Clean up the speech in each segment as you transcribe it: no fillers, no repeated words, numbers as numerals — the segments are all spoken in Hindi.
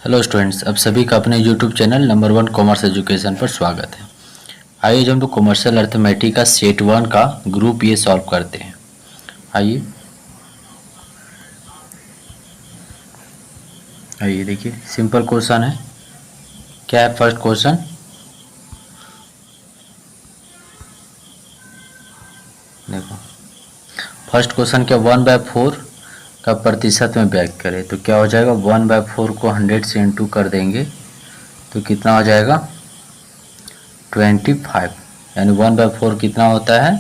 हेलो स्टूडेंट्स, अब सभी का अपने YouTube channel number 1 commerce education पर स्वागत है। आइए जो हम लोग कॉमर्शियल अर्थमेटिक का सेट 1 का ग्रुप ये सॉल्व करते हैं। आइए आइए देखिए, सिंपल क्वेश्चन है। क्या है फर्स्ट क्वेश्चन? देखो, फर्स्ट क्वेश्चन क्या, 1/4 का प्रतिशत में व्यक्त करें तो क्या हो जाएगा। 1/4 को 100 से इंटू कर देंगे तो कितना हो जाएगा 25। यानी 1/4 कितना होता है,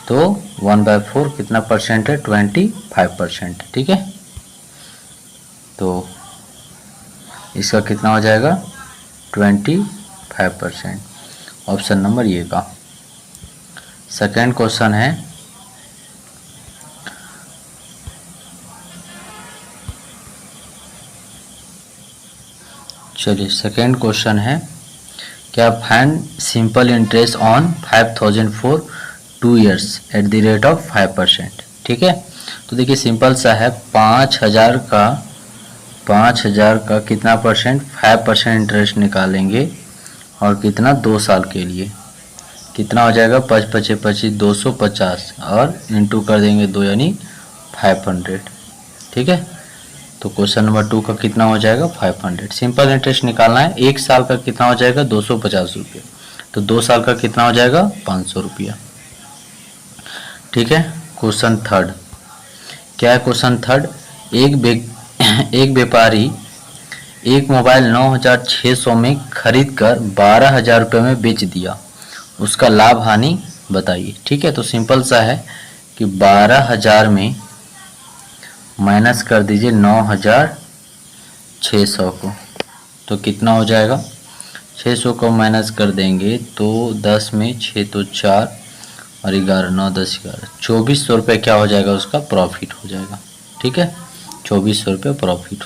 तो 1/4 कितना परसेंट है, 25%। ठीक है, तो इसका कितना हो जाएगा 25%। ऑप्शन नंबर ये का। सेकेंड क्वेश्चन है, चलिए सेकेंड क्वेश्चन है, क्या find simple interest on 5000 for 2 years at the rate of 5%। ठीक है, तो देखिए सिंपल सा है, 5000 का कितना परसेंट, 5% इंटरेस्ट निकालेंगे और कितना 2 साल के लिए कितना हो जाएगा, 5×5=25, 250 और इंटू कर देंगे 2 यानी 500। ठीक है, तो क्वेश्चन नंबर 2 का कितना हो जाएगा 500। सिंपल इंटरेस्ट निकालना है, 1 साल का कितना हो जाएगा 250 रुपये, तो 2 साल का कितना हो जाएगा 500 रुपया। ठीक है, क्वेश्चन थर्ड क्या है, क्वेश्चन थर्ड, एक व्यापारी एक मोबाइल 9600 में खरीद कर 12000 रुपये में बेच दिया, उसका लाभ हानि बताइए। ठीक है, तो सिंपल सा है कि 12000 में माइनस कर दीजिए 9600 को, तो कितना हो जाएगा, 600 को माइनस कर देंगे तो 10 में 6 तो 4 और 11 9 10 11 2400 रुपये क्या हो जाएगा, उसका प्रॉफिट हो जाएगा। ठीक है, 2400 रुपये प्रॉफिट।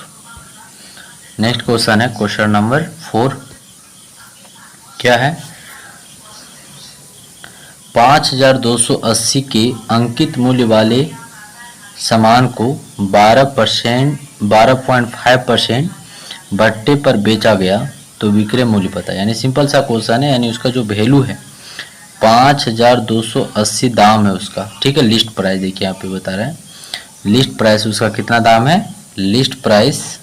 नेक्स्ट क्वेश्चन है, क्वेश्चन नंबर 4 क्या है, 5280 के अंकित मूल्य वाले सामान को 12.5% भट्टे पर बेचा गया तो विक्रय मूल्य पता है। यानी सिंपल सा क्वेश्चन है, यानी उसका जो वैल्यू है 5280 दाम है उसका। ठीक है, लिस्ट प्राइस देखिए यहाँ पे बता रहे हैं, लिस्ट प्राइस उसका कितना दाम है, लिस्ट प्राइस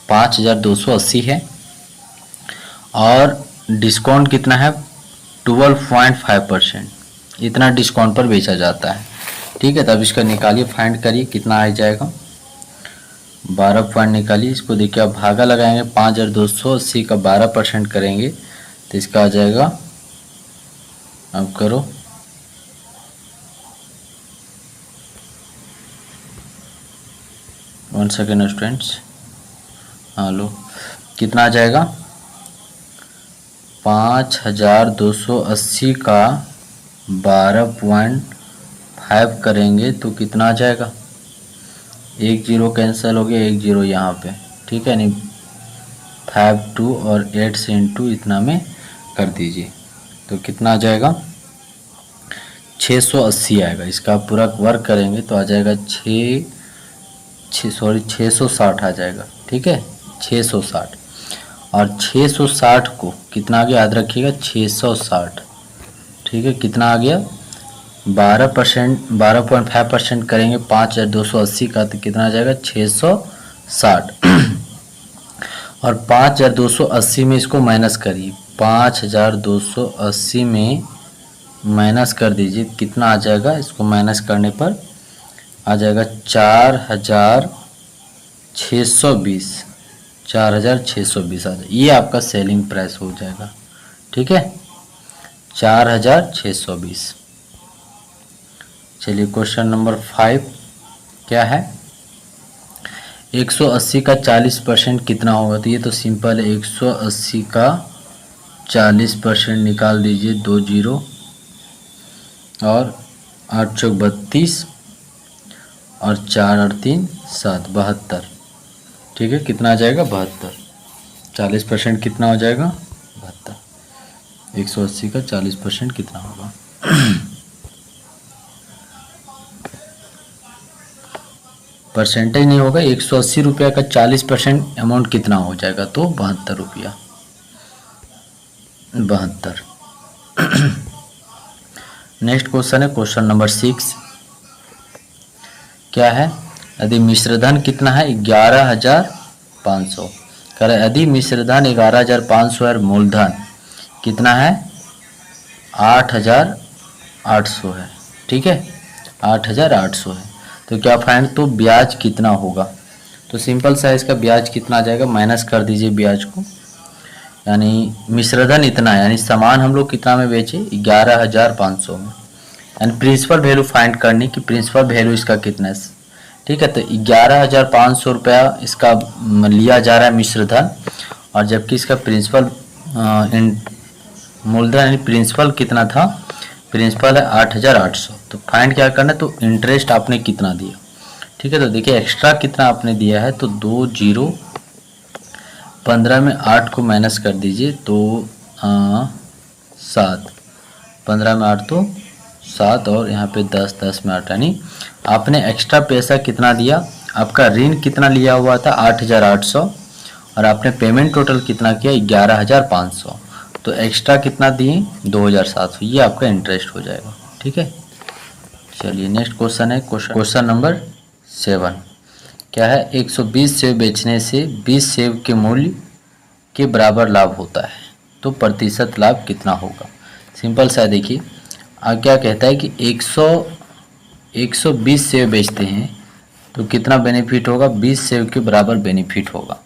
5280 है और डिस्काउंट कितना है 12.5%, इतना डिस्काउंट पर बेचा जाता है। ठीक है, तब इसका निकालिए, फाइंड करिए कितना आ जाएगा, 12 पॉइंट निकालिए, इसको देखिए आप भागा लगाएंगे, 5280 का 12% करेंगे तो इसका आ जाएगा, अब करो, वन सेकेंड स्टूडेंट्स, हाँ लो, कितना आ जाएगा 5280 का 12.5 करेंगे तो कितना आ जाएगा, 1 जीरो कैंसिल हो गया, 1 जीरो यहाँ पे। ठीक है, नहीं 5 2 और 8 से इंटू इतना में कर दीजिए तो कितना आ जाएगा 680 आएगा। इसका पूरा वर्क करेंगे तो आ जाएगा 660 आ जाएगा। ठीक है, 660 और 660 को कितना आ गया याद रखिएगा 660। ठीक है, कितना आ गया 12.5% करेंगे 5280 का तो कितना आ जाएगा 660 और 5280 में इसको माइनस करिए, 5280 में माइनस कर दीजिए, कितना आ जाएगा, इसको माइनस करने पर आ जाएगा 4620, 4620 आ जाएगा, ये आपका सेलिंग प्राइस हो जाएगा। ठीक है, 4620। चलिए क्वेश्चन नंबर 5 क्या है, 180 का 40% कितना होगा, तो ये तो सिंपल है, 180 का 40% निकाल दीजिए, 2 जीरो और 8 चौक 32 और 4 और 3 7 72। ठीक है, कितना आ जाएगा 72, 40% कितना हो जाएगा 72, 180 का 40% कितना होगा परसेंटेज नहीं होगा, 180 रुपया का 40% अमाउंट कितना हो जाएगा, तो 72 रुपया, 72। नेक्स्ट क्वेश्चन है क्वेश्चन नंबर 6। क्या है, यदि मिश्रधन कितना है 11,500, कह रहे यदि मिश्रधन 11,500 और मूलधन कितना है 8,800 है, ठीक है 8,800 है, तो क्या फाइंड, तो ब्याज कितना होगा। तो सिंपल सा इसका ब्याज कितना आ जाएगा, माइनस कर दीजिए ब्याज को, यानी मिश्रधन इतना है, यानी सामान हम लोग कितना में बेचे 11,500 में, यानी प्रिंसिपल वैल्यू फाइंड करनी कि प्रिंसिपल वैल्यू इसका कितना है, ठीक है। तो 11,500 रुपया इसका लिया जा रहा है मिश्रधन, और जबकि इसका प्रिंसिपल मूलधन यानी प्रिंसिपल कितना था, प्रिंसिपल है 8,800, तो फाइंड क्या करना है, तो इंटरेस्ट आपने कितना दिया, ठीक है। तो देखिए एक्स्ट्रा कितना आपने दिया है, तो 2 0 15 में 8 को माइनस कर दीजिए, तो 7, 15 में 8 तो 7, और यहाँ पे 10, 10 में 8, यानी आपने एक्स्ट्रा पैसा कितना दिया, आपका ऋण कितना लिया हुआ था 8,800, और आपने पेमेंट टोटल कितना किया 11,500, तो एक्स्ट्रा कितना दिए 2,700, ये आपका इंटरेस्ट हो जाएगा, ठीक है। चलिए नेक्स्ट क्वेश्चन है क्वेश्चन नंबर 7। क्या है, 120 सेब बेचने से 20 सेब के मूल्य के बराबर लाभ होता है, तो प्रतिशत लाभ कितना होगा। सिंपल सा देखिए, अब क्या कहता है कि 120 सेब बेचते हैं तो कितना बेनिफिट होगा, 20 सेब के बराबर बेनिफिट होगा,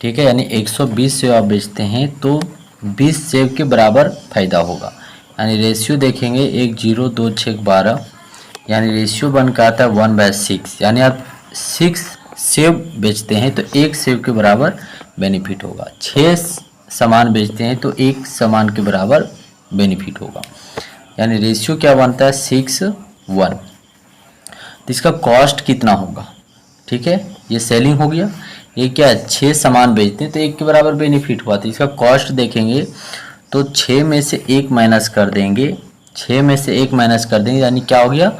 ठीक है। यानी 120 सेब आप बेचते हैं तो 20 सेब के बराबर फायदा होगा, यानी रेशियो देखेंगे 1 0 2 6 12, यानी रेशियो बन के आता है 1/6, यानी आप 6 सेब बेचते हैं तो 1 सेब के बराबर बेनिफिट होगा, 6 सामान बेचते हैं तो 1 सामान के बराबर बेनिफिट होगा, यानी रेशियो क्या बनता है 6:1। तो इसका कॉस्ट कितना होगा, ठीक है, ये सेलिंग हो गया, ये क्या है 6 सामान बेचते हैं तो 1 के बराबर बेनिफिट हुआ, तो इसका कॉस्ट देखेंगे तो 6 में से 1 माइनस कर देंगे, 6 में से 1 माइनस कर देंगे, यानी क्या हो गया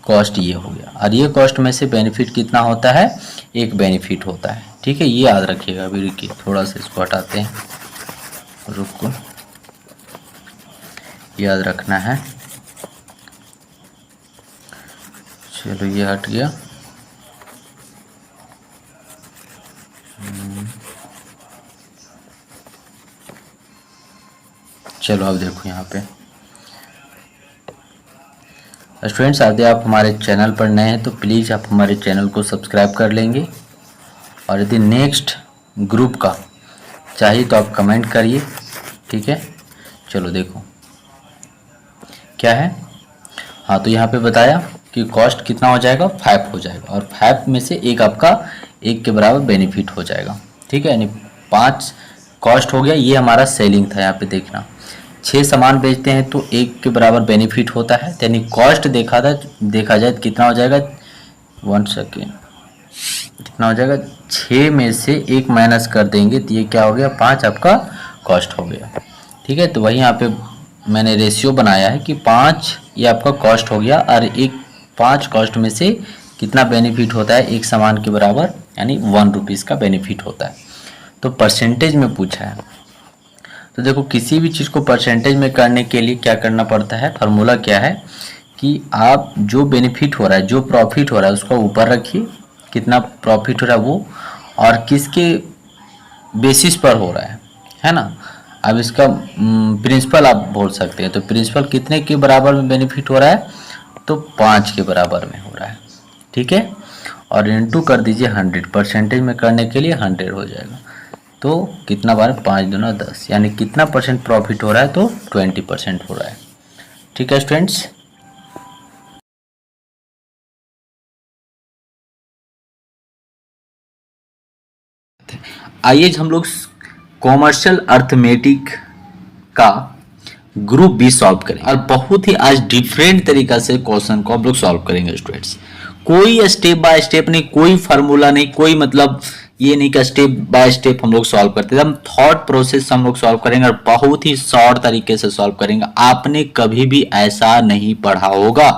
कॉस्ट ये हो गया, और ये कॉस्ट में से बेनिफिट कितना होता है 1 बेनिफिट होता है, ठीक है। ये याद रखिएगा। अभी रुकिए थोड़ा सा इसको हटाते हैं, रुको, याद रखना है। चलो ये हट गया। चलो अब देखो यहाँ पे स्टूडेंट्स, यदि आप हमारे चैनल पर नए हैं तो प्लीज़ आप हमारे चैनल को सब्सक्राइब कर लेंगे, और यदि नेक्स्ट ग्रुप का चाहिए तो आप कमेंट करिए, ठीक है। चलो देखो क्या है, हाँ तो यहाँ पे बताया कि कॉस्ट कितना हो जाएगा 5 हो जाएगा, और 5 में से 1 आपका 1 के बराबर बेनिफिट हो जाएगा, ठीक है, यानी 5 कॉस्ट हो गया। ये हमारा सेलिंग था, यहाँ पे देखना 6 सामान बेचते हैं तो 1 के बराबर बेनिफिट होता है, यानी कॉस्ट देखा जाए तो कितना हो जाएगा, 1 सेकेंड, कितना हो जाएगा 6 में से 1 माइनस कर देंगे तो ये क्या हो गया 5 आपका कॉस्ट हो गया, ठीक है। तो वही यहाँ पे मैंने रेशियो बनाया है कि 5 ये आपका कॉस्ट हो गया, और 5 कॉस्ट में से कितना बेनिफिट होता है 1 सामान के बराबर, यानी 1 रुपीज़ का बेनिफिट होता है। तो परसेंटेज में पूछा है, तो देखो किसी भी चीज़ को परसेंटेज में करने के लिए क्या करना पड़ता है, फार्मूला क्या है कि आप जो बेनिफिट हो रहा है, जो प्रॉफिट हो रहा है उसको ऊपर रखिए, कितना प्रॉफिट हो रहा है वो, और किसके बेसिस पर हो रहा है ना। अब इसका प्रिंसिपल आप बोल सकते हैं, तो प्रिंसिपल कितने के बराबर में बेनिफिट हो रहा है, तो 5 के बराबर में हो रहा है, ठीक है, और इनटू कर दीजिए 100, परसेंटेज में करने के लिए 100 हो जाएगा, तो कितना बार 5 दूना 10, यानी कितना परसेंट प्रॉफिट हो रहा है, तो 20% हो रहा है, ठीक है स्टूडेंट्स। आइए हम लोग कॉमर्शियल अर्थमेटिक का ग्रुप बी सॉल्व करें, और बहुत ही आज डिफरेंट तरीका से क्वेश्चन को हम लोग सॉल्व करेंगे स्टूडेंट्स। कोई स्टेप बाय स्टेप नहीं, कोई फार्मूला नहीं, कोई मतलब ये नहीं कि स्टेप बाय स्टेप हम लोग सॉल्व करते हैं, हम थॉट प्रोसेस हम लोग सॉल्व करेंगे, और बहुत ही शॉर्ट तरीके से सॉल्व करेंगे। आपने कभी भी ऐसा नहीं पढ़ा होगा,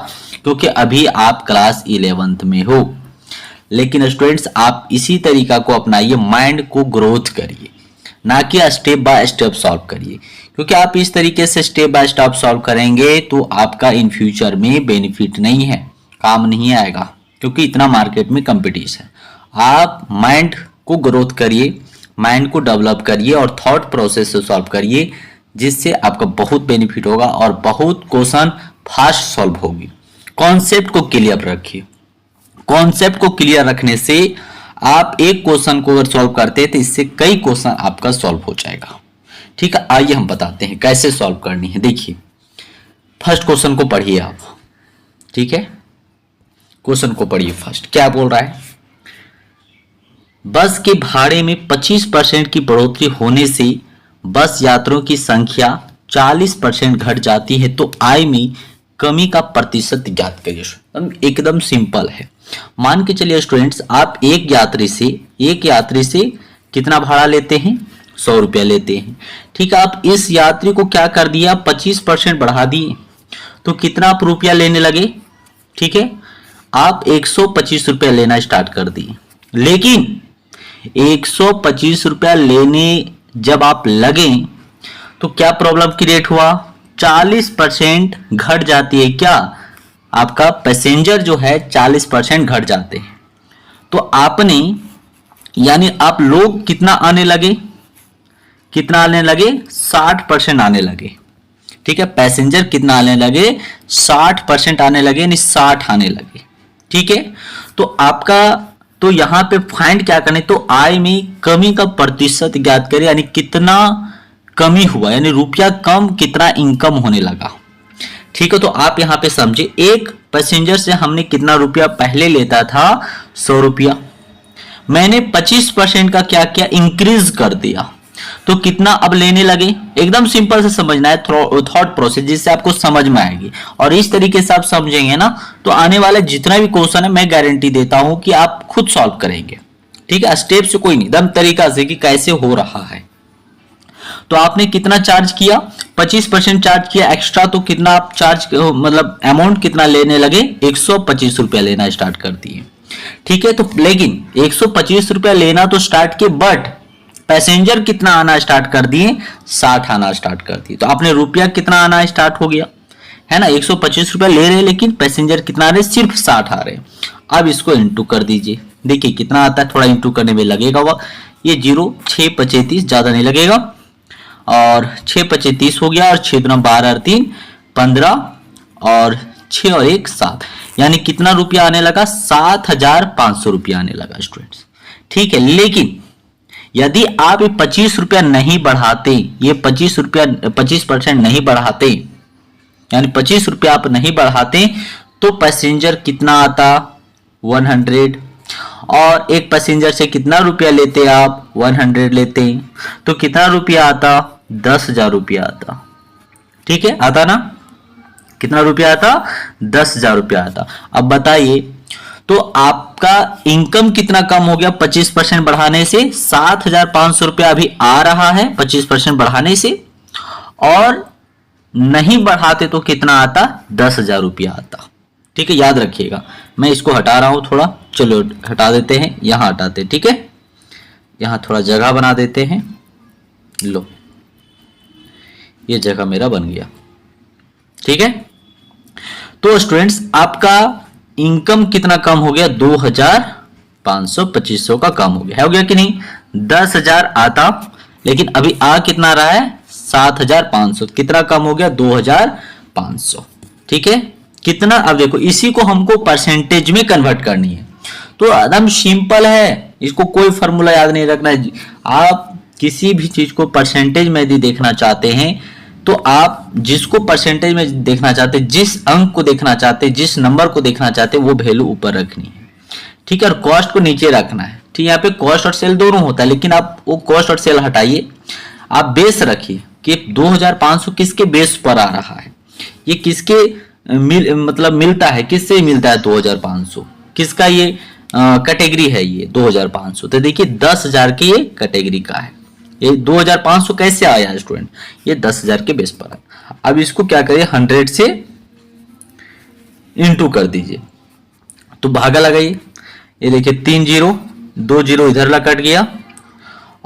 क्योंकि अभी आप क्लास 11th में हो, लेकिन स्टूडेंट्स आप इसी तरीका को अपनाइए, माइंड को ग्रोथ करिए, ना कि स्टेप बाय स्टेप सॉल्व करिए, क्योंकि आप इस तरीके से स्टेप बाय स्टेप सॉल्व करेंगे तो आपका इन फ्यूचर में बेनिफिट नहीं है, काम नहीं आएगा, क्योंकि इतना मार्केट में कंपटीशन है। आप माइंड को ग्रोथ करिए, माइंड को डेवलप करिए और थॉट प्रोसेस से सॉल्व करिए, जिससे आपका बहुत बेनिफिट होगा और बहुत क्वेश्चन फास्ट सॉल्व होगी। कॉन्सेप्ट को क्लियर रखिए, कॉन्सेप्ट को क्लियर रखने से आप एक क्वेश्चन को अगर सॉल्व करते हैं तो इससे कई क्वेश्चन आपका सॉल्व हो जाएगा। ठीक है, आइए हम बताते हैं कैसे सॉल्व करनी है। देखिए फर्स्ट क्वेश्चन को पढ़िए आप, ठीक है, क्वेश्चन को पढ़िए। फर्स्ट क्या बोल रहा है, बस के भाड़े में 25% की बढ़ोतरी होने से बस यात्रियों की संख्या 40% घट जाती है, तो आय में कमी का प्रतिशत ज्ञात करिए। एकदम सिंपल है। मान के चलिए स्टूडेंट्स, आप एक यात्री से कितना भाड़ा लेते हैं, 100 रुपया लेते हैं। ठीक है, आप इस यात्री को क्या कर दिया, 25% बढ़ा दिए, तो कितना आप रुपया लेने लगे। ठीक है, आप 125 रुपया लेना स्टार्ट कर दिए, लेकिन 125 रुपया लेने जब आप लगे तो क्या प्रॉब्लम क्रिएट हुआ, 40% घट जाती है। क्या आपका पैसेंजर जो है 40% घट जाते हैं, तो आपने यानी आप लोग कितना आने लगे, 60% आने लगे। ठीक है, पैसेंजर कितना आने लगे, 60% आने लगे, यानी 60 आने लगे। ठीक है, तो आपका तो यहां पे फाइंड क्या करने, तो आय में कमी का प्रतिशत ज्ञात करें, यानी कितना कमी हुआ, यानी रुपया कम कितना इनकम होने लगा। ठीक है, तो आप यहां पे समझे, एक पैसेंजर से हमने कितना रुपया पहले लेता था, 100 रुपया, मैंने 25% का क्या किया, इंक्रीज कर दिया, तो कितना अब लेने लगे। एकदम सिंपल से समझना है, थॉट प्रोसेस, जिससे आपको समझ में आएगी। और इस तरीके से आप समझेंगे ना, तो आने वाले जितना भी क्वेश्चन है मैं गारंटी देता हूं कि आप खुद सॉल्व करेंगे। ठीक है, स्टेप से कोई नहीं, एकदम तरीका से कि कैसे हो रहा है। तो आपने कितना चार्ज किया, 25% चार्ज किया एक्स्ट्रा, तो कितना आप चार्ज मतलब अमाउंट कितना लेने लगे, 125 रुपया लेना स्टार्ट कर दिए। ठीक है, तो लेकिन 125 रुपया लेना तो स्टार्ट किए, बट पैसेंजर कितना आना स्टार्ट कर दिए, 60 आना स्टार्ट कर दिए, तो आपने रुपया कितना आना स्टार्ट हो गया, है ना। 125 रुपया ले रहे हैं, लेकिन पैसेंजर कितना आ रहे, सिर्फ 60 आ रहे। अब इसको इंटू कर दीजिए, देखिए कितना आता है, थोड़ा इंटू करने में लगेगा वह, ये 0 6 5 30, ज्यादा नहीं लगेगा, और 6 5 30 हो गया, और 6 दूना 12 और 3 15, और 6 और 1 7, यानी कितना रुपया आने लगा, 7500 रुपया आने लगा स्टूडेंट्स। ठीक है, लेकिन यदि आप ये 25 रुपया नहीं बढ़ाते, ये 25% नहीं बढ़ाते, यानी 25 रुपया आप नहीं बढ़ाते, तो पैसेंजर कितना आता, 100, और एक पैसेंजर से कितना रुपया लेते आप, 100 लेते, तो कितना रुपया आता, 10,000 रुपया आता। ठीक है, आता ना, कितना रुपया आता, 10,000 रुपया आता। अब बताइए, तो आपका इनकम कितना कम हो गया, 25% बढ़ाने से 7,500 रुपया अभी आ रहा है 25% बढ़ाने से, और नहीं बढ़ाते तो कितना आता, 10,000 रुपया आता। ठीक है, याद रखिएगा, मैं इसको हटा रहा हूं थोड़ा, चलो हटा देते हैं, यहां हटाते, ठीक है, यहां थोड़ा जगह बना देते हैं, लो ये जगह मेरा बन गया। ठीक है, तो स्टूडेंट्स आपका इनकम कितना कम हो गया, 2,500 2500 का कम हो गया कि नहीं। 10,000 आता, लेकिन अभी आ कितना रहा है, 7,500, कितना कम हो गया, 2,500। ठीक है, कितना, अब देखो इसी को हमको परसेंटेज में कन्वर्ट करनी है, तो एकदम सिंपल है, इसको कोई फॉर्मूला याद नहीं रखना है। आप किसी भी चीज को परसेंटेज में यदि देखना चाहते हैं, तो आप जिसको परसेंटेज में देखना चाहते, जिस अंक को देखना चाहते, जिस नंबर को देखना चाहते, वो वैल्यू ऊपर रखनी है। ठीक है, और कॉस्ट को नीचे रखना है। ठीक है, यहाँ पे कॉस्ट और सेल दोनों होता है, लेकिन आप वो कॉस्ट और सेल हटाइए, आप बेस रखिए कि 2,500 किसके बेस पर आ रहा है, ये किसके मतलब मिलता है, किससे मिलता है 2,500, किसका ये कैटेगरी है, ये 2,500। तो देखिए 10,000 की ये कैटेगरी का है, ये 2,500 कैसे आया स्टूडेंट, ये 10,000 के बेस पर है। अब इसको क्या करिए, 100 से इंटू कर दीजिए, तो भागा लगाइए, ये देखिए 3 जीरो, 2 जीरो इधर ला कट गया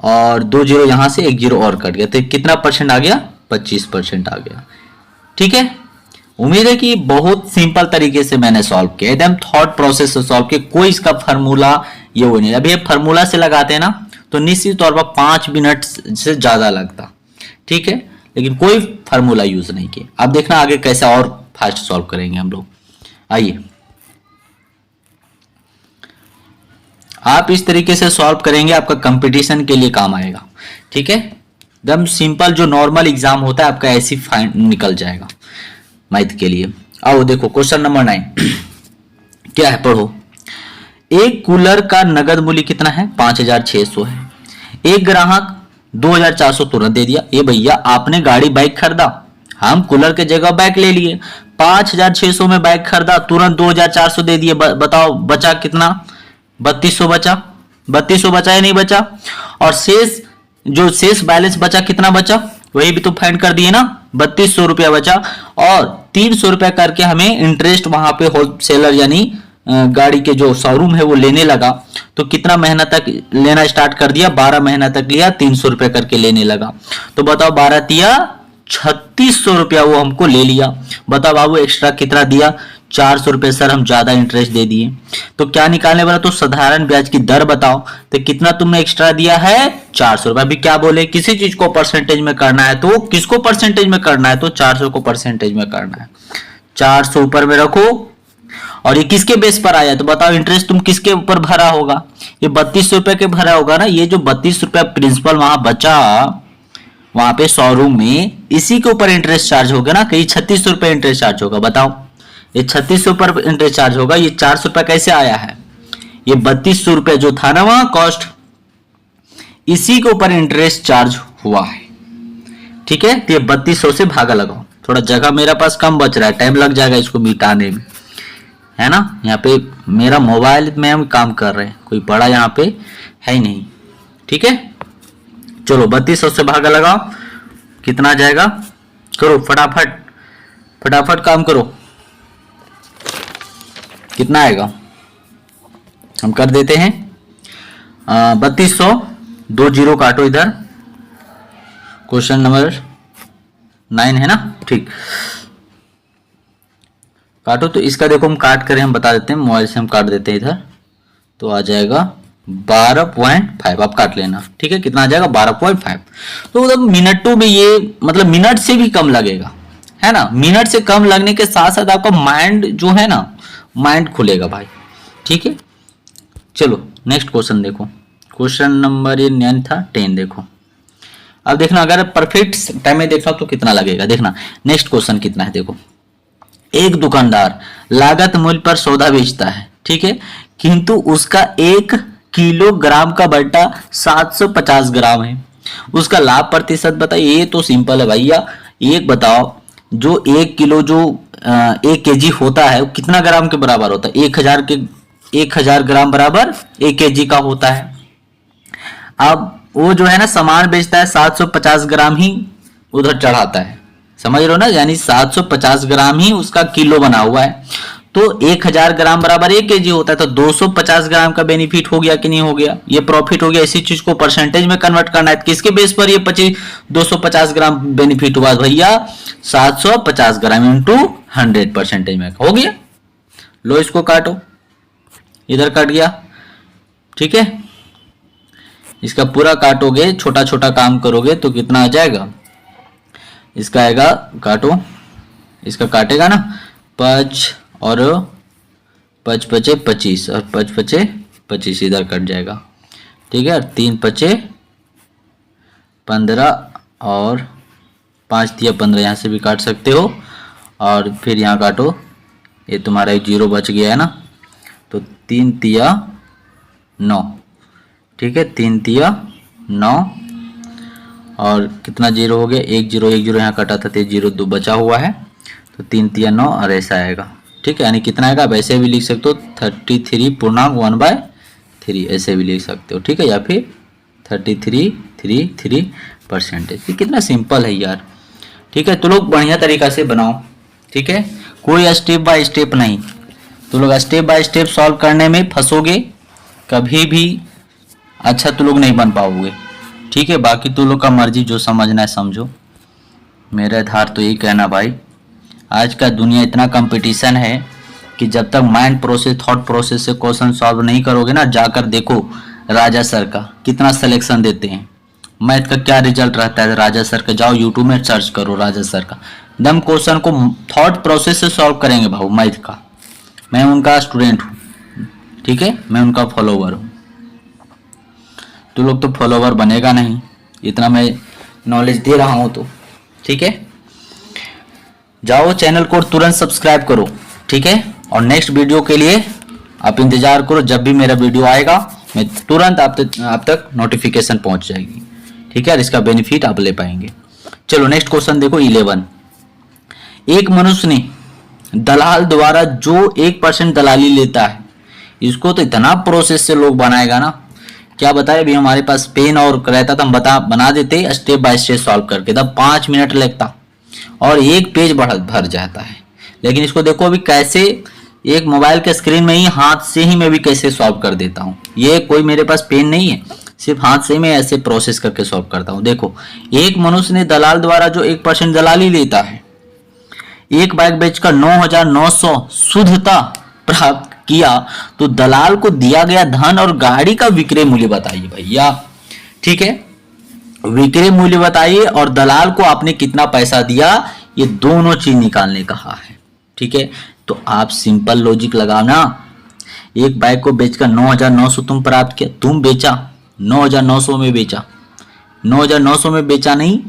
और 2 जीरो यहां से 1 जीरो और कट गया, तो कितना परसेंट आ गया? 25% आ गया। ठीक है, उम्मीद है कि बहुत सिंपल तरीके से मैंने सॉल्व किया, एकदम थॉट प्रोसेस से सॉल्व किया, कोई इसका फार्मूला ये वो नहीं। अभी फार्मूला से लगाते हैं ना तो निश्चित तौर पर 5 मिनट से ज्यादा लगता। ठीक है, लेकिन कोई फार्मूला यूज नहीं किया। अब देखना आगे कैसे और फास्ट सॉल्व करेंगे हम लोग। आइए, आप इस तरीके से सॉल्व करेंगे, आपका कंपटीशन के लिए काम आएगा। ठीक है, एकदम सिंपल जो नॉर्मल एग्जाम होता है आपका ऐसी फाइन निकल जाएगा मैथ के लिए। आओ देखो क्वेश्चन नंबर 9 क्या है, पढ़ो। एक कूलर का नगद मूल्य कितना है? 5600 है। एक ग्राहक 2400 तुरंत दे दिया। ये भैया आपने गाड़ी बाइक खरीदा, हम कूलर के जगह बाइक ले लिए, 5600 में बाइक खरीदा, तुरंत 2400 दे दिए। बताओ बचा कितना? 3200 बचा। 3200 बचा या नहीं बचा? और शेष जो शेष बैलेंस बचा कितना बचा? वही भी तो फाइंड कर दिए ना, 3200 रुपया बचा। और 300 रुपया करके हमें इंटरेस्ट वहां पे होलसेलर यानी गाड़ी के जो शोरूम है वो लेने लगा। तो कितना महीना तक लेना स्टार्ट कर दिया? 12 महीना तक लिया, 300 रुपया करके लेने लगा। तो बताओ 12 तिया 3600 रुपया वो हमको ले लिया। बताओ बाबू एक्स्ट्रा कितना दिया? 400 रुपये सर हम ज्यादा इंटरेस्ट दे दिए। तो क्या निकालने वाला? तो साधारण ब्याज की दर बताओ। तो कितना तुमने एक्स्ट्रा दिया है? 400 रुपये। अभी क्या बोले, किसी चीज को परसेंटेज में करना है तो किसको परसेंटेज में करना है? तो 400 को परसेंटेज में करना है। 400 ऊपर में रखो। और ये किसके बेस पर आया? तो बताओ इंटरेस्ट तुम किसके ऊपर भरा होगा? ये 3200 रुपये के भरा होगा ना। ये जो 32 रुपया प्रिंसिपल वहां बचा वहां पे शोरूम में, इसी के ऊपर इंटरेस्ट चार्ज होगा ना। कहीं 3600 रुपये इंटरेस्ट चार्ज होगा। बताओ ये 3600 पर इंटरेस्ट चार्ज होगा। ये 400 रुपया कैसे आया है? ये 3200 रुपया जो था ना वहां कॉस्ट, इसी के ऊपर इंटरेस्ट चार्ज हुआ है। ठीक है, तो ये 3200 से भागा लगाओ। थोड़ा जगह मेरे पास कम बच रहा है, टाइम लग जाएगा इसको मिटाने में, है ना। यहाँ पे मेरा मोबाइल में हम काम कर रहे हैं, कोई बड़ा यहाँ पे है ही नहीं। ठीक है, चलो 3200 से भागा लगाओ, कितना आ जाएगा? करो फटाफट, फटाफट काम करो। कितना आएगा हम कर देते हैं। 3200, 2 जीरो काटो इधर। क्वेश्चन नंबर 9 है ना, ठीक काटो। तो इसका देखो हम काट करें, हम बता देते हैं, मोबाइल से हम काट देते हैं इधर। तो आ जाएगा 12.5। आप काट लेना, ठीक है। कितना आ जाएगा? 12.5। तो मतलब मिनटों में ये मतलब मिनट से भी कम लगेगा, है ना। मिनट से कम लगने के साथ साथ आपका माइंड जो है ना, माइंड खुलेगा भाई। ठीक है, चलो नेक्स्ट क्वेश्चन देखो। क्वेश्चन नंबर ये 9 था, 10 देखो। अब देखना, अगर परफेक्ट टाइम में देखना तो कितना लगेगा। देखना नेक्स्ट क्वेश्चन कितना है, देखो। एक दुकानदार लागत मूल्य पर सौदा बेचता है, ठीक है, किंतु उसका 1 किलोग्राम का बट्टा 750 ग्राम है। उसका लाभ प्रतिशत बताइए। ये तो सिंपल है भैया। एक बताओ, जो 1 किलो जो 1 केजी होता है वो कितना ग्राम के बराबर होता है? 1000 ग्राम बराबर 1 केजी का होता है। अब वो जो है ना सामान बेचता है 750 ग्राम ही उधर चढ़ाता है, समझ रहे हो ना। यानी 750 ग्राम ही उसका किलो बना हुआ है। तो 1000 ग्राम बराबर 1 केजी होता है। तो 250 ग्राम का बेनिफिट हो गया कि नहीं हो गया? ये प्रॉफिट हो गया। इसी चीज को परसेंटेज में कन्वर्ट करना है। किसके बेस पर ये 250 ग्राम बेनिफिट हुआ भैया? 750 ग्राम इंटू 100 परसेंटेज में हो गया। लो इसको काटो, इधर कट गया, ठीक है। इसका पूरा काटोगे, छोटा छोटा काम करोगे तो कितना आ जाएगा? इसका आएगा, काटो, इसका काटेगा ना 5 और 5 पचे 25 और 5 पचे 25 इधर कट जाएगा, ठीक है। 3 पचे 15 और 5 तिया 15, यहाँ से भी काट सकते हो। और फिर यहाँ काटो, ये तुम्हारा एक 0 बच गया है ना। तो 3 तिया 9, ठीक है। 3 तिया 9 और कितना 0 हो गया? 1 0 1 0 यहाँ कटा था तो 0 2 बचा हुआ है। तो 3 तिया 9 और ऐसा आएगा, ठीक है। यानी कितना आएगा? आप ऐसे भी लिख सकते हो 33.1/3 ऐसे भी लिख सकते हो, ठीक है। या फिर 33.33%। कितना सिंपल है यार, ठीक है। तो लोग बढ़िया तरीका से बनाओ, ठीक है। कोई स्टेप बाय स्टेप नहीं, तो लोग स्टेप बाय स्टेप सॉल्व करने में फंसोगे कभी भी अच्छा तो लोग नहीं बन पाओगे। ठीक है, बाकी तो लोग का मर्जी, जो समझना है समझो। मेरा आधार तो यही कहना भाई, आज का दुनिया इतना कंपटीशन है कि जब तक माइंड प्रोसेस, थॉट प्रोसेस से क्वेश्चन सॉल्व नहीं करोगे ना, जाकर देखो राजा सर का कितना सिलेक्शन देते हैं, मैथ का क्या रिजल्ट रहता है राजा सर का। जाओ यूट्यूब में सर्च करो राजा सर का, दम क्वेश्चन को थॉट प्रोसेस से सॉल्व करेंगे भाऊ मैथ का। मैं उनका स्टूडेंट हूँ, ठीक है, मैं उनका फॉलोवर हूँ। तो लोग तो फॉलोवर बनेगा नहीं, इतना मैं नॉलेज दे रहा हूँ तो। ठीक है, जाओ चैनल को तुरंत सब्सक्राइब करो। ठीक है, और नेक्स्ट वीडियो के लिए आप इंतजार करो, जब भी मेरा वीडियो आएगा मैं तुरंत आप तक नोटिफिकेशन पहुंच जाएगी। ठीक है, और इसका बेनिफिट आप ले पाएंगे। चलो नेक्स्ट क्वेश्चन देखो 11। एक मनुष्य ने दलाल द्वारा जो 1% दलाली लेता है, इसको तो इतना प्रोसेस से लोग बनाएगा ना, क्या बताए। अभी हमारे पास पेन और रहता था, हम बना देते स्टेप बाय स्टेप सॉल्व करके, तब 5 मिनट लगता और एक पेज भर जाता है। लेकिन इसको देखो अभी कैसे, एक मोबाइल के स्क्रीन में ही हाथ से ही मैं भी कैसे सॉल्व कर देता हूँ। ये कोई मेरे पास पेन नहीं है, सिर्फ हाथ से मैं ऐसे प्रोसेस करके सॉल्व करता हूँ। देखो, एक मनुष्य ने दलाल द्वारा जो 1% दलाली लेता है, एक बाइक बेचकर 9,900 शुद्धता प्राप्त किया, तो दलाल को दिया गया धन और गाड़ी का विक्रय मूल्य बताइए भैया। ठीक है, विक्रय मूल्य बताइए और दलाल को आपने कितना पैसा दिया, ये दोनों चीज निकालने कहा है। ठीक है, तो आप सिंपल लॉजिक लगाना। एक बाइक को बेचकर 9,900 तुम प्राप्त किया, तुम बेचा 9,900 में बेचा, 9,900 में बेचा नहीं,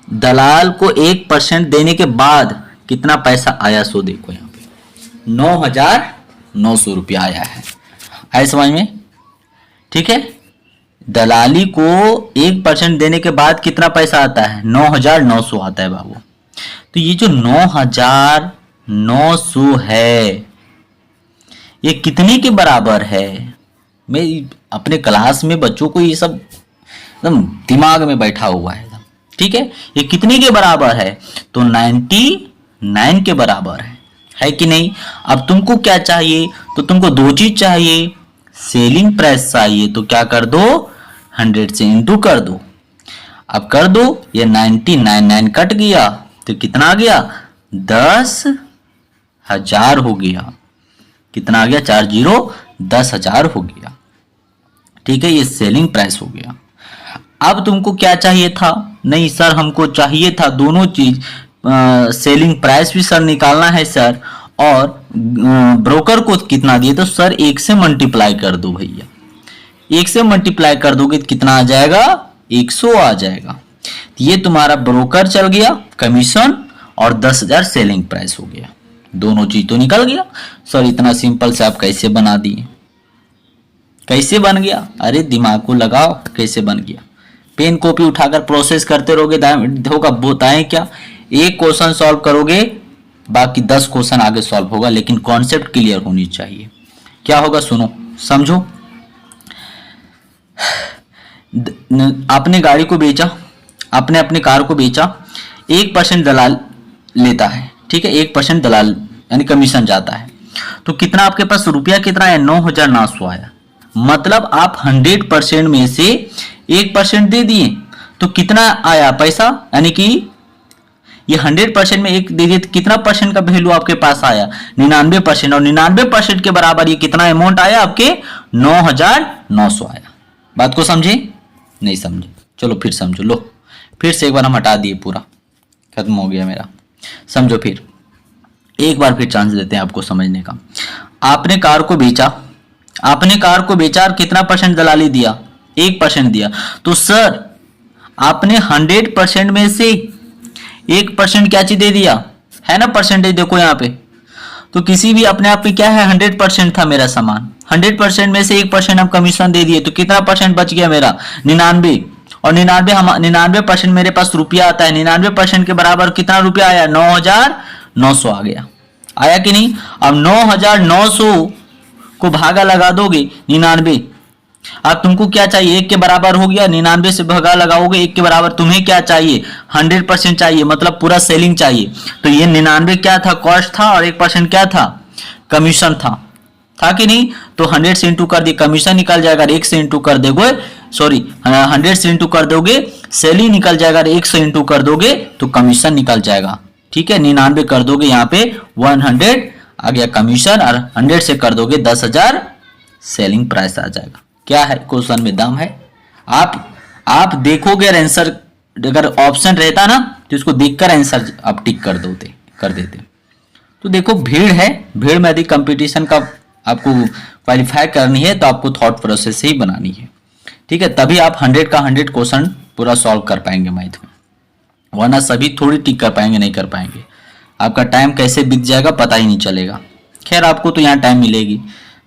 दलाल को 1% देने के बाद कितना पैसा आया सो देखो यहाँ पे 9,900 रुपया आया है। आए समझ में? ठीक है, दलाली को 1% देने के बाद कितना पैसा आता है, 9,900 आता है बाबू। तो ये जो 9,900 है, ये कितने के बराबर है? मैं अपने क्लास में बच्चों को ये सब एकदम दिमाग में बैठा हुआ है। ठीक है, ये कितने के बराबर है? तो 99 के बराबर है कि नहीं? अब तुमको क्या चाहिए? तो तुमको दो चीज चाहिए, सेलिंग प्राइस चाहिए, तो क्या कर दो, 100 से इंटू कर दो। अब कर दो, ये 99 कट गया तो कितना आ गया, 10,000 हो गया। कितना आ गया, 40 10,000 हो गया। ठीक है, ये सेलिंग प्राइस हो गया। अब तुमको क्या चाहिए था? नहीं सर, हमको चाहिए था दोनों चीज, सेलिंग प्राइस भी सर निकालना है सर, और ब्रोकर को कितना दिए, तो सर 1 से मल्टीप्लाई कर दो भैया। 1 से मल्टीप्लाई कर दोगे तो कितना आ जाएगा, 100 आ जाएगा। ये तुम्हारा ब्रोकर चल गया, कमीशन, और 10,000 सेलिंग प्राइस हो गया। दोनों चीज तो निकल गया। सर इतना सिंपल से आप कैसे बना दिए? कैसे बन गया? अरे दिमाग को लगाओ, कैसे बन गया? पेन कॉपी उठाकर प्रोसेस करते रहोगे, होगा बताएं क्या? एक क्वेश्चन सॉल्व करोगे, बाकी 10 क्वेश्चन आगे सॉल्व होगा, लेकिन कॉन्सेप्ट क्लियर होनी चाहिए। क्या होगा सुनो, समझो। आपने गाड़ी को बेचा, आपने अपने कार को बेचा, 1% दलाल लेता है। ठीक है, 1% दलाल यानी कमीशन जाता है। तो कितना आपके पास रुपया कितना है, 9,900 आया। मतलब आप 100% में से 1% दे दिए, तो कितना आया पैसा, यानी कि ये 100% में एक दे दिए तो कितना परसेंट का वैल्यू आपके पास आया, 99%। और 99% के बराबर ये कितना अमाउंट आया आपके, 9,900 आया। बात को समझे? नहीं समझे? चलो फिर समझो। लो फिर से एक बार हम हटा दिए, पूरा खत्म हो गया मेरा। समझो फिर, एक बार फिर चांस देते हैं आपको समझने का। आपने कार को बेचा, आपने कार को बेचा और कितना परसेंट दलाली दिया, 1% दिया। तो सर आपने 100% में से 1% क्या चीज दे दिया है ना, परसेंटेज देखो यहाँ पे। तो किसी भी अपने आप में क्या है, 100% था मेरा सामान, 100% में से 1% हम कमीशन दे दिए, तो कितना परसेंट बच गया मेरा, 99। और 99% मेरे पास रुपया आता है, 99% के बराबर कितना रुपया आया, 9,900 आ गया। आया कि नहीं? अब 9,900 को भागा लगा दोगे 99। अब तुमको क्या चाहिए, 1 के बराबर हो गया, 99 से भागा लगाओगे 1 के बराबर, तुम्हें क्या चाहिए, 100% चाहिए, मतलब पूरा सेलिंग चाहिए। तो ये 99 क्या था, कॉस्ट था, और 1% क्या था, कमीशन था। था कि नहीं? तो 100 से इंटू कर दिए, कमीशन निकल जाएगा, 1 से इंटू कर दोगे, सॉरी 100 से इंटू कर दोगे सैलरी निकल जाएगा, 1 से इंटू कर दोगे तो कमीशन निकल जाएगा। ठीक है, 99 कर दोगे यहाँ पे 100 आ गया कमीशन, और 100 से कर दोगे 10,000 सेलिंग प्राइस आ जाएगा। क्या है क्वेश्चन में दम है। आप देखोगे आंसर, अगर ऑप्शन रहता ना तो इसको देखकर आंसर आप टिक कर देते। तो देखो भीड़ है, भीड़ में यदि कंपटीशन का आपको क्वालिफाई करनी है तो आपको थॉट प्रोसेस से ही बनानी है। ठीक है, तभी आप 100 का 100 क्वेश्चन पूरा सॉल्व कर पाएंगे मैथ में, वरना सभी थोड़ी टिक कर पाएंगे, नहीं कर पाएंगे। आपका टाइम कैसे बीत जाएगा पता ही नहीं चलेगा। खैर आपको तो यहाँ टाइम मिलेगी,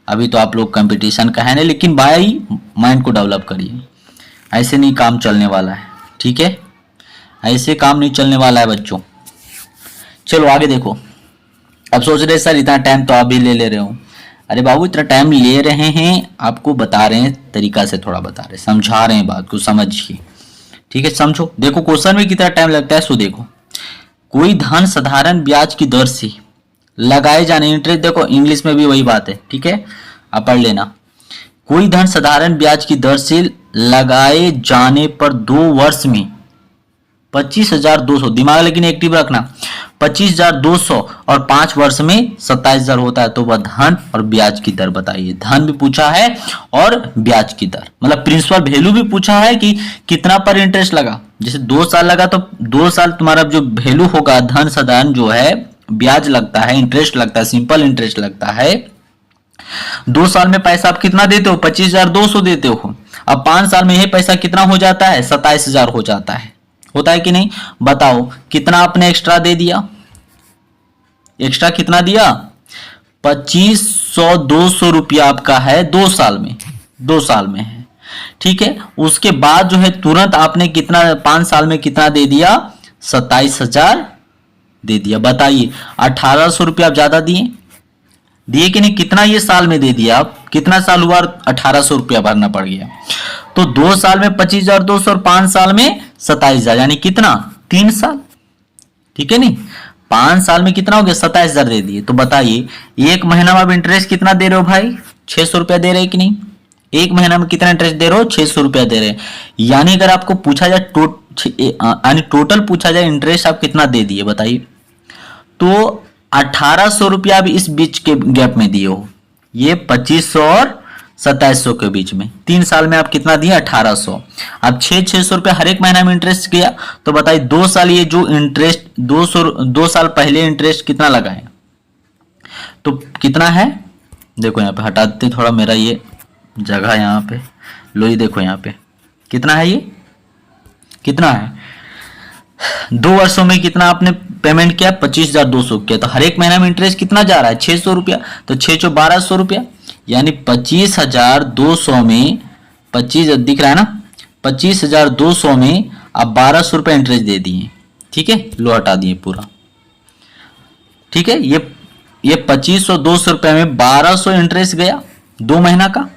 अभी तो आप लोग कंपटीशन का है नहीं, लेकिन भाई माइंड को डेवलप करिए, ऐसे नहीं काम चलने वाला है। ठीक है, ऐसे काम नहीं चलने वाला है बच्चों। चलो आगे देखो। अब सोच रहे सर इतना टाइम तो आप भी ले रहे हो। अरे बाबू इतना टाइम ले रहे हैं, आपको बता रहे हैं, तरीका से थोड़ा बता रहे हैं, समझा रहे हैं, बात को समझिए। ठीक है, समझो। देखो क्वेश्चन में कितना टाइम लगता है, सो देखो। कोई धन साधारण ब्याज की दर से लगाए जाने, इंटरेस्ट देखो इंग्लिश में भी वही बात है। ठीक है, आप पढ़ लेना। कोई धन साधारण ब्याज की दर से लगाए जाने पर 2 वर्ष में 25,200, दिमाग लेकिन एक्टिव रखना, 25,200 और 5 वर्ष में 27,000 होता है। तो वह धन और ब्याज की दर बताइए। धन भी पूछा है और ब्याज की दर, मतलब प्रिंसिपल वैल्यू भी पूछा है कि कितना पर इंटरेस्ट लगा। जैसे 2 साल लगा तो 2 साल तुम्हारा जो वैल्यू होगा, धन साधारण जो है, ब्याज लगता है, इंटरेस्ट लगता है, सिंपल इंटरेस्ट लगता है। 2 साल में पैसा आप कितना देते हो, 25,200 देते हो। अब 5 साल में यही पैसा कितना हो जाता है, 27,000 हो जाता है। होता है कि नहीं? बताओ कितना आपने एक्स्ट्रा दे दिया, एक्स्ट्रा कितना दिया, 25,200 रुपया आपका है 2 साल में, 2 साल में है। ठीक है, उसके बाद जो है तुरंत आपने कितना 5 साल में कितना दे दिया, 27,000 दे दिया। बताइए 1,800 रुपया आप ज्यादा दिए कि नहीं? कितना ये साल में दे दिया आप, कितना साल हुआ, 1,800 रुपया भरना पड़ गया। तो 2 साल में 25,200 और 5 साल में 27,000, यानी कितना, 3 साल। ठीक है नहीं, 5 साल में कितना हो गया, 27,000 दे दिए। तो बताइए 1 महीना में आप इंटरेस्ट कितना दे रहे हो भाई, 600 रुपया दे रहे हैं कि नहीं? 1 महीना में कितना इंटरेस्ट दे रहे हो, 600 रुपया दे रहे हैं। यानी अगर आपको पूछा जाए यानी टोटल पूछा जाए इंटरेस्ट आप कितना दे दिए बताइए, तो 1,800 रुपया भी इस बीच के गैप में दिए हो, ये 2500 और 2700 के बीच में। 3 साल में आप कितना दिए, 1,800। अब 600 रुपया हर एक महीना में इंटरेस्ट किया, तो बताइए 2 साल ये जो इंटरेस्ट 2 साल पहले इंटरेस्ट कितना लगाए, तो कितना है, देखो यहाँ पे हटा देते थोड़ा, मेरा ये जगह यहाँ पे लो, ये देखो यहाँ पे कितना है, ये कितना है, 2 वर्षों में कितना आपने पेमेंट किया, 25,200 किया। तो हर एक महीना में इंटरेस्ट कितना जा रहा है, 600 रुपया। तो 6 × 1200 रुपया, यानी 25,200 में 25 दिख रहा है ना, 25,200 में आप 1,200 रुपया इंटरेस्ट दे दिए। ठीक है, लो हटा दिए पूरा। ठीक है, ये 25,200 रुपये में 1,200 इंटरेस्ट गया 2 महीना का,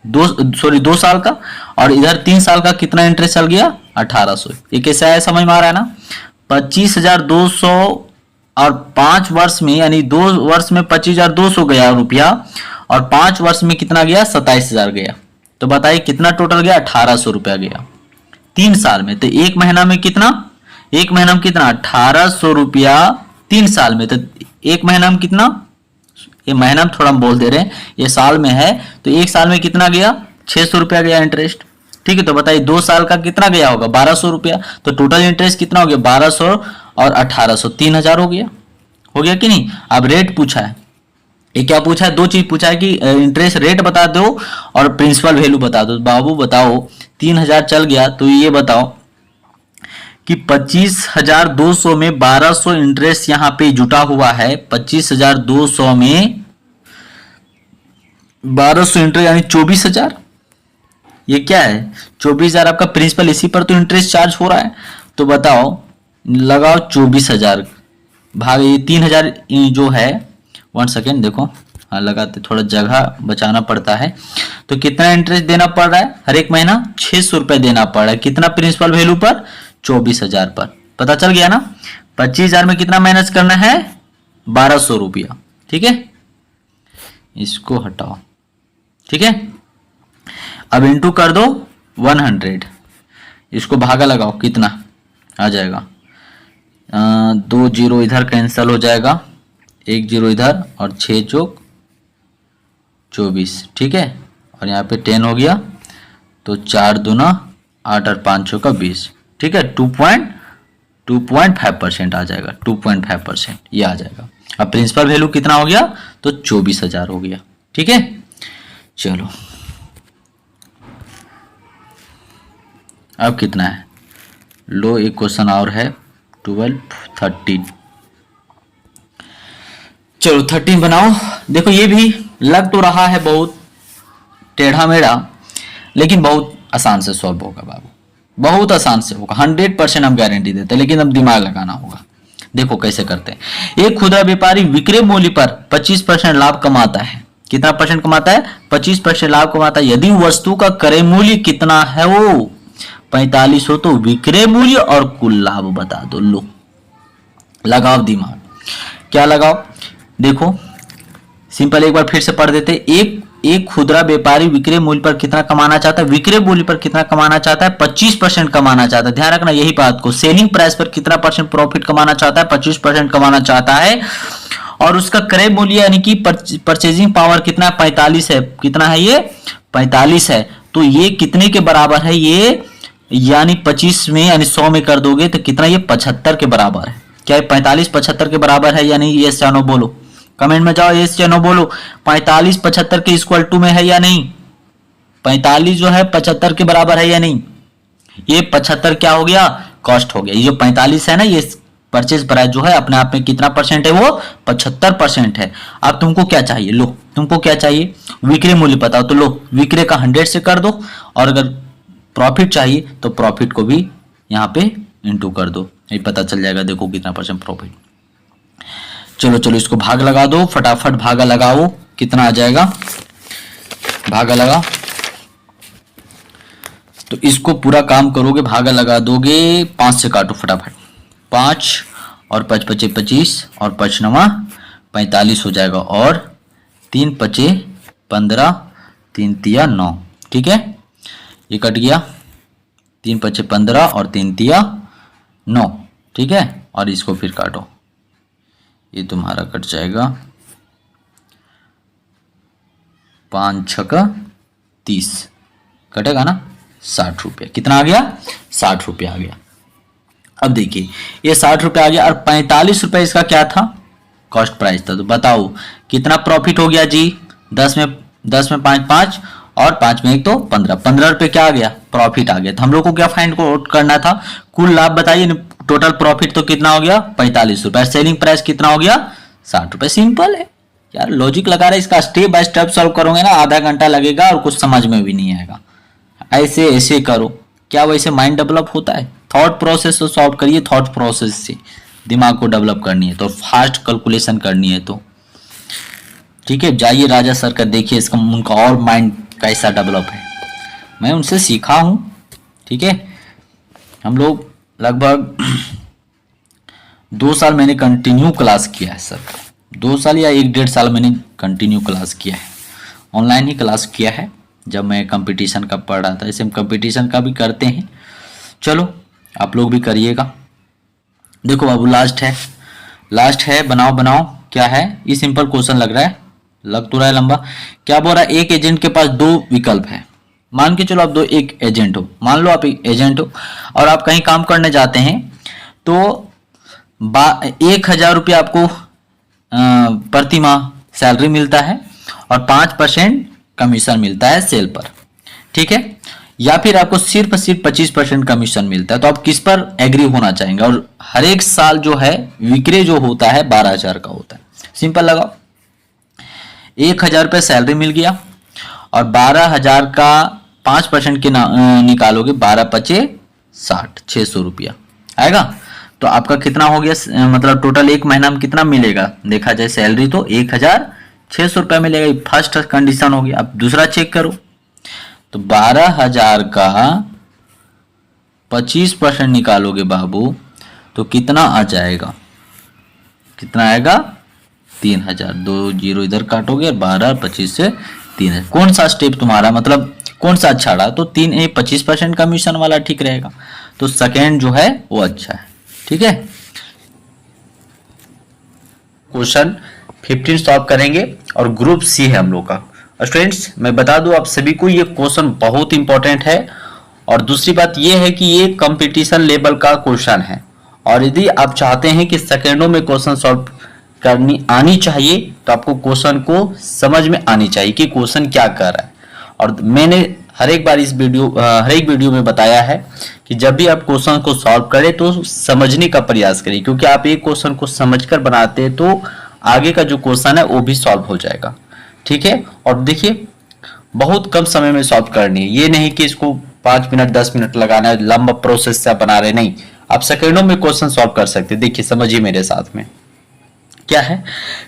2 साल का, और इधर 3 साल का कितना इंटरेस्ट चल गया, 1,800। ये कैसे आया, समझ में आ रहा है ना? 25,200 और 5 वर्ष में, यानी 2 वर्ष में 25,200 गया रुपया, और 5 वर्ष में कितना गया, 27,000 गया। तो बताइए कितना टोटल गया, 1,800 रुपया गया 3 साल में। तो 1 महीना में कितना, 1 महीना में कितना, 1,800 रुपया 3 साल में। तो 1 महीना में कितना, ये महीना में थोड़ा हम बोल दे रहे हैं, ये साल में है, तो 1 साल में कितना गया, 600 रुपया गया इंटरेस्ट। ठीक है, तो बताइए 2 साल का कितना गया होगा, 1,200 रुपया। तो टोटल इंटरेस्ट कितना हो गया, 1,200 और 1,800, 3,000 हो गया कि नहीं? अब रेट पूछा है, ये क्या पूछा है, 2 चीज पूछा है कि इंटरेस्ट रेट बता दो और प्रिंसिपल वैल्यू बता दो। बाबू बताओ 3,000 चल गया, तो ये बताओ कि 25,200 में 1,200 इंटरेस्ट यहाँ पे जुटा हुआ है। 25,200 में 1,200 इंटरेस्ट यानी 24,000। ये क्या है, 24,000 आपका प्रिंसिपल, इसी पर तो इंटरेस्ट चार्ज हो रहा है। तो बताओ, लगाओ 24,000 भाग ये 3,000 जो है, 1 सेकेंड देखो, हाँ लगाते, थोड़ा जगह बचाना पड़ता है। तो कितना इंटरेस्ट देना पड़ रहा है हर एक महीना, 600 रुपया देना पड़ रहा है। कितना प्रिंसिपल वैल्यू पर, 24,000 पर। पता चल गया ना? 25,000 में कितना माइनस करना है, 1,200 रुपया। ठीक है, इसको हटाओ, ठीक है। अब इंटू कर दो 100, इसको भागा लगाओ, कितना आ जाएगा, 2 जीरो इधर कैंसिल हो जाएगा, 1 जीरो इधर, और 6 चौक 24, ठीक है। और यहाँ पे 10 हो गया, तो 4 दूना 8 और 5 चौका 20, ठीक है। 2.5% आ जाएगा, 2.5% ये आ जाएगा। अब प्रिंसिपल वैल्यू कितना हो गया, तो 24,000 हो गया, ठीक है। चलो अब कितना है, लो एक क्वेश्चन और है, 12, 13। चलो 13 बनाओ। देखो ये भी लग तो रहा है बहुत टेढ़ा मेढ़ा, लेकिन बहुत आसान से सॉल्व होगा बाबू, बहुत आसान से होगा, 100% हम गारंटी देते हैं, लेकिन अब दिमाग लगाना होगा। देखो कैसे करते हैं। एक खुदरा व्यापारी विक्रय मूल्य पर 25% लाभ कमाता है। कितना परसेंट कमाता है, 25% लाभ कमाता है। यदि वस्तु का क्रय मूल्य कितना है, वो 45 हो, तो विक्रय मूल्य और कुल लाभ बता दो। लो लगाओ दिमाग, क्या लगाओ, देखो सिंपल एक बार फिर से पढ़ देते। एक खुदरा व्यापारी विक्रय मूल्य पर कितना कमाना चाहता है, विक्रय मूल्य पर कितना कमाना चाहता है, 25% कमाना चाहता है। ध्यान रखना यही बात को, सेलिंग प्राइस पर कितना परसेंट प्रॉफिट कमाना चाहता है, 25% कमाना चाहता है। और उसका क्रय मूल्य यानी कि परचेजिंग पावर कितना, 45 है। कितना है ये, 45 है। तो ये कितने के बराबर है, ये यानी 25 में यानी 100 में कर दोगे तो कितना, ये 75 के बराबर है। क्या 45 75 के बराबर है या नहीं, ये या नो बोलो, कमेंट में जाओ, ये या नो बोलो। 45 75 के इक्वल टू में है या नहीं, 45 जो है 75 के बराबर है या नहीं। ये 75 क्या हो गया, कॉस्ट हो गया। ये जो 45 है ना, ये परचेज प्राइस जो है अपने आप में कितना परसेंट है, वो 75% है। अब तुमको क्या चाहिए, लो तुमको क्या चाहिए, विक्रय मूल्य बताओ, तो लो विक्रय का 100 से कर दो, और अगर प्रॉफिट चाहिए तो प्रॉफिट को भी यहाँ पे इंटू कर दो, ये पता चल जाएगा। देखो कितना परसेंट प्रॉफिट। चलो चलो इसको भाग लगा दो, फटाफट भागा लगाओ, कितना आ जाएगा, भागा लगा। तो इसको पूरा काम करोगे, भागा लगा दोगे, 5 से काटो फटाफट, 5 और 5 पचे 25 और 5 नवा 45 हो जाएगा, और 3 पचे 15, 3 तिया 9, ठीक है। ये कट गया, 3 पचे 15 और 3 तिया 9, ठीक है। और इसको फिर काटो, ये तुम्हारा कट जाएगा 5 छक्का 30, कटेगा ना, 60 रुपया। कितना आ गया, 60 रुपया आ गया। अब देखिए ये 60 रुपया आ गया, और 45 रुपया इसका क्या था, कॉस्ट प्राइस था। तो बताओ कितना प्रॉफिट हो गया जी, 10 में 5 5 और 5 में 1 तो 15 रुपये क्या आ गया, प्रॉफिट आ गया। तो हम लोग को क्या फाइंड आउट करना था, कुल लाभ बताइए, टोटल प्रॉफिट तो कितना हो गया, 45 रुपए, सेलिंग प्राइस कितना हो गया, 60 रुपए। सिंपल है यार, लॉजिक लगा रहे, इसका स्टेप बाय स्टेप सॉल्व करोगे ना, आधा घंटा लगेगा और कुछ समझ में भी नहीं आएगा। ऐसे ऐसे करो, क्या वैसे माइंड डेवलप होता है, थॉट प्रोसेस से सॉल्व करिए, थॉट प्रोसेस से दिमाग को डेवलप करनी है, तो फास्ट कैलकुलेशन करनी है, तो ठीक है। जाइए राजा सर का देखिए, इसका उनका और माइंड कैसा डेवलप है, मैं उनसे सीखा हूं, ठीक है। हम लोग लगभग 2 साल मैंने कंटिन्यू क्लास किया है सर, 2 साल या 1 डेढ़ साल मैंने कंटिन्यू क्लास किया है, ऑनलाइन ही क्लास किया है जब मैं कंपटीशन का पढ़ रहा था। ऐसे हम कंपटीशन का भी करते हैं, चलो आप लोग भी करिएगा। देखो बाबू लास्ट है, बनाओ बनाओ, क्या है ये, सिंपल क्वेश्चन लग रहा है, लग तो रहा है लंबा। क्या बोल रहा है, एक एजेंट के पास 2 विकल्प है, मान के चलो आप एक एजेंट हो, मान लो आप एक एजेंट हो और आप कहीं काम करने जाते हैं, तो 1000 रुपया आपको प्रति माह सैलरी मिलता है और 5% कमीशन मिलता है सेल पर, ठीक है। या फिर आपको सिर्फ 25% कमीशन मिलता है, तो आप किस पर एग्री होना चाहेंगे। और हर एक साल जो है विक्रय जो होता है 12,000 का होता है। सिंपल लगाओ, 1000 रुपये सैलरी मिल गया और 12,000 का 5% के निकालोगे, 12 पचे 60, 600 रुपया आएगा। तो आपका कितना हो गया, मतलब टोटल एक महीना में कितना मिलेगा, देखा जाए सैलरी तो 1600 रुपया मिलेगा। फर्स्ट कंडीशन हो गया। अब दूसरा चेक करो, तो 12,000 का 25% निकालोगे बाबू, तो कितना आ जाएगा, कितना आएगा, 3000, 2 जीरो इधर काटोगे और 12 25 से 3000। कौन सा स्टेप तुम्हारा मतलब कौन सा अच्छा रहा? तो 3A 25% कमीशन वाला ठीक रहेगा, तो सेकेंड जो है वो अच्छा है। ठीक है, क्वेश्चन 15 सॉल्व करेंगे और ग्रुप सी है हम लोग का। स्टूडेंट्स मैं बता दूं आप सभी को ये क्वेश्चन बहुत इंपॉर्टेंट है, और दूसरी बात ये है कि ये कंपटीशन लेवल का क्वेश्चन है, और यदि आप चाहते हैं कि सेकेंडों में क्वेश्चन सॉल्व करनी आनी चाहिए तो आपको क्वेश्चन को समझ में आनी चाहिए कि क्वेश्चन क्या कर रहा है। और मैंने हर एक वीडियो में बताया है कि जब भी आप क्वेश्चन को सॉल्व करें तो समझने का प्रयास करिए, क्योंकि आप एक क्वेश्चन को समझकर बनाते हैं तो आगे का जो क्वेश्चन है वो भी सॉल्व हो जाएगा। ठीक है, और देखिए बहुत कम समय में सॉल्व करनी है, ये नहीं कि इसको 5 मिनट 10 मिनट लगाना है, लंबा प्रोसेस से बना रहे, नहीं, आप सेकेंडों में क्वेश्चन सॉल्व कर सकते हैं। देखिए समझिए मेरे साथ में क्या है।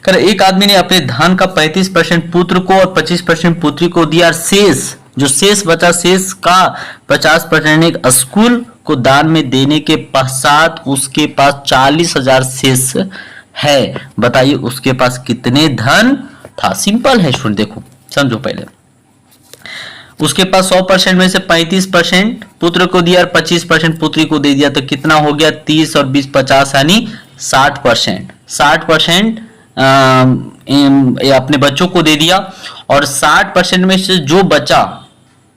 कर एक आदमी ने अपने धन का 35% पुत्र को और 25% पुत्री को दिया, शेष जो शेष बचा शेष का 50% एक स्कूल को दान में देने के पश्चात उसके पास 40,000 शेष है। बताइए उसके पास कितने धन था? सिंपल है स्टूडेंट, देखो समझो पहले। उसके पास 100% में से 35% पुत्र को दिया और 25% पुत्री को दे दिया, तो कितना हो गया? 30 और 20 50 यानी 60%। 60% अपने बच्चों को दे दिया, और 60% में से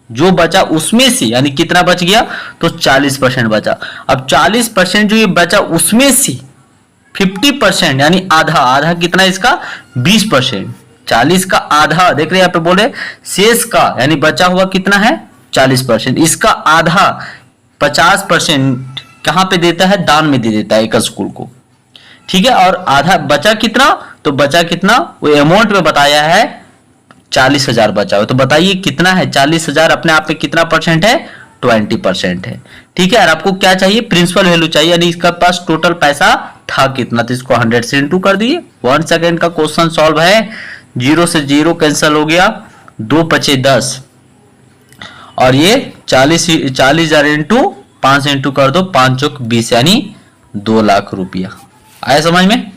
जो बचा उसमें से यानी कितना बच गया? तो 40% बचा। अब 40% जो ये बचा उसमें से 50% यानी आधा कितना इसका? 20%। 40 का आधा, देख रहे हैं यहाँ पे बोले शेष का यानी बचा हुआ कितना है? 40%। इसका आधा 50% कहां पे देता है? दान में दे देता है एक स्कूल को। ठीक है, और आधा बचा कितना? तो बचा कितना वो अमाउंट में बताया है 40,000 बचा हुआ। तो बताइए कितना है? 40,000 अपने आप में कितना परसेंट है? 20% है। ठीक है, और आपको क्या चाहिए? प्रिंसिपल वैल्यू चाहिए, यानी इसका पास टोटल पैसा था कितना, तो इसको 100 से इंटू कर दिए। 1 सेकेंड का क्वेश्चन सॉल्व है। 0 से 0 कैंसिल हो गया, 2 पचे 10, और ये 40,000 इंटू 5 इंटू कर दो, 5 चौक 20 यानी 2 लाख रुपया। आया समझ में?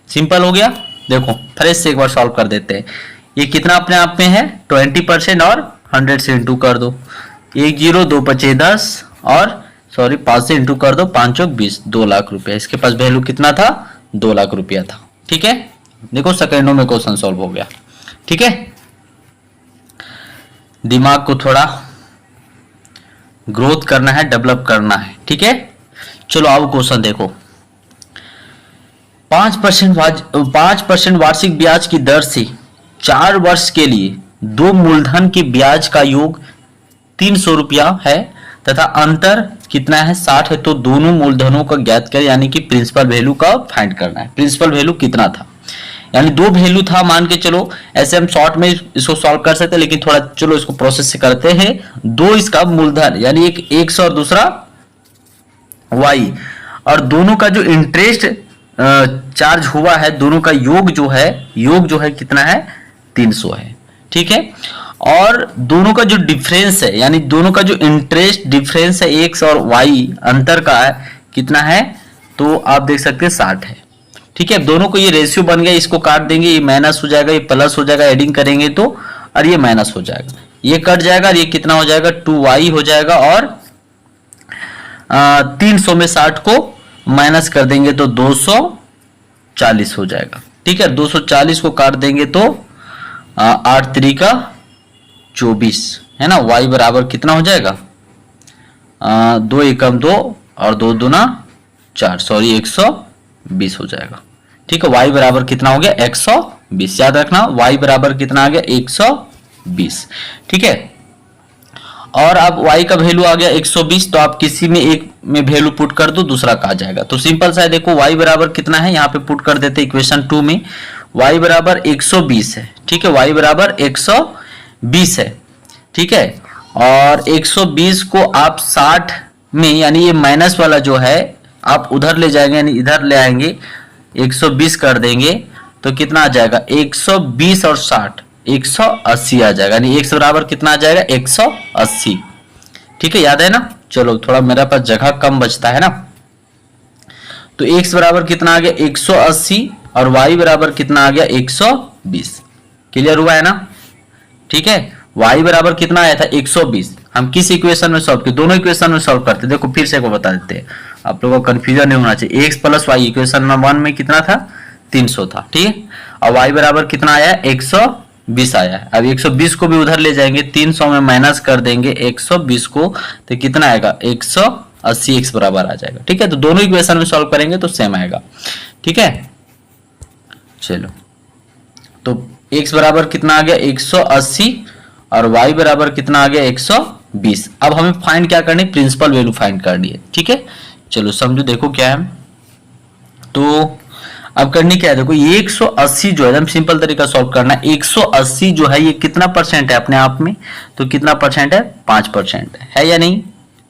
सिंपल हो गया। देखो फ्रेश से एक बार सॉल्व कर देते हैं। ये कितना अपने आप में है? 20%, और 100 से इंटू कर दो, 1 0 2 पचे 10, और 5 से इंटू कर दो, 5 चौक 20, 2 लाख रुपया। इसके पास वैल्यू कितना था? 2 लाख रुपया था। ठीक है, देखो सेकेंडों में क्वेश्चन सॉल्व हो गया। ठीक है, दिमाग को थोड़ा ग्रोथ करना है, डेवलप करना है। ठीक है, चलो अब क्वेश्चन देखो। 5% वार्षिक ब्याज की दर से 4 वर्ष के लिए 2 मूलधन के ब्याज का योग 300 रुपया है तथा अंतर कितना है? 60 है। तो दोनों मूलधनों का ज्ञात करें, यानी कि प्रिंसिपल वैल्यू का फाइंड करना है। प्रिंसिपल वैल्यू कितना था? यानी 2 वैल्यू था मान के चलो, ऐसे हम शॉर्ट में इसको सॉल्व कर सकते हैं, लेकिन थोड़ा चलो इसको प्रोसेस से करते हैं। 2 इसका मूलधन यानी एक x और दूसरा y, और दोनों का जो इंटरेस्ट चार्ज हुआ है, दोनों का योग जो है कितना है? 300 है। ठीक है, और दोनों का जो डिफरेंस है, यानी दोनों का जो इंटरेस्ट डिफरेंस है x और y अंतर का है कितना है? तो आप देख सकते हैं 60 है। ठीक है, दोनों को ये रेशियो बन गया, इसको काट देंगे, ये माइनस हो जाएगा, ये प्लस हो जाएगा, एडिंग करेंगे तो, और ये माइनस हो जाएगा, ये कट जाएगा, और ये कितना हो जाएगा? 2y हो जाएगा, और 300 में 60 को माइनस कर देंगे तो 240 हो जाएगा। ठीक है, 240 को काट देंगे तो 8 3 का 24 है ना। y बराबर कितना हो जाएगा? 2 एकम 2 और 2 दूना 4, 120 हो जाएगा। ठीक है, y बराबर कितना हो गया? 120। याद रखना y बराबर कितना आ गया? 120। ठीक है, और अब y का वैल्यू आ गया 120, तो आप किसी में एक में वैल्यू पुट कर दो, दूसरा का आ जाएगा। तो सिंपल सा है, देखो y बराबर कितना है, यहाँ पे पुट कर देते इक्वेशन 2 में। y बराबर 120 है। ठीक है, y बराबर 120 है। ठीक है, और 120 को आप 60 में, यानी ये माइनस वाला जो है आप उधर ले जाएंगे, यानी इधर ले आएंगे, 120 कर देंगे तो कितना आ जाएगा? 120 और 60 180 आ जाएगा, यानी x बराबर कितना आ जाएगा? 180। ठीक है, याद है ना? चलो थोड़ा मेरा पास जगह कम बचता है ना, तो x बराबर कितना आ गया? 180 और y बराबर कितना आ गया 120। क्लियर हुआ है ना? ठीक है, y बराबर कितना आया था 120। हम किस इक्वेशन में सॉल्व किए? दोनों इक्वेशन में सॉल्व करते। देखो फिर से को बता देते हैं, आप लोगों को कंफ्यूजन नहीं होना चाहिए। x plus Y equation number 1 में कितना था 300 था, ठीक है, और y बराबर कितना आया 120 आया है। अब 120 को भी उधर ले जाएंगे, 300 में माइनस कर देंगे 120 को, तो कितना आएगा 180 x बराबर आ जाएगा। ठीक है, तो दोनों इक्वेशन में सॉल्व करेंगे तो सेम आएगा। ठीक है, चलो तो x बराबर कितना आ गया 180 और y बराबर कितना आ गया 120। अब हमें फाइंड क्या करनी है? प्रिंसिपल वैल्यू फाइंड करनी है। ठीक है, चलो समझो, देखो क्या है। तो अब करनी क्या है, देखो ये 180 जो है एकदम सिंपल तरीका सॉल्व करना है। 180 जो है ये कितना परसेंट है अपने आप में? तो कितना परसेंट है? 5% है या नहीं?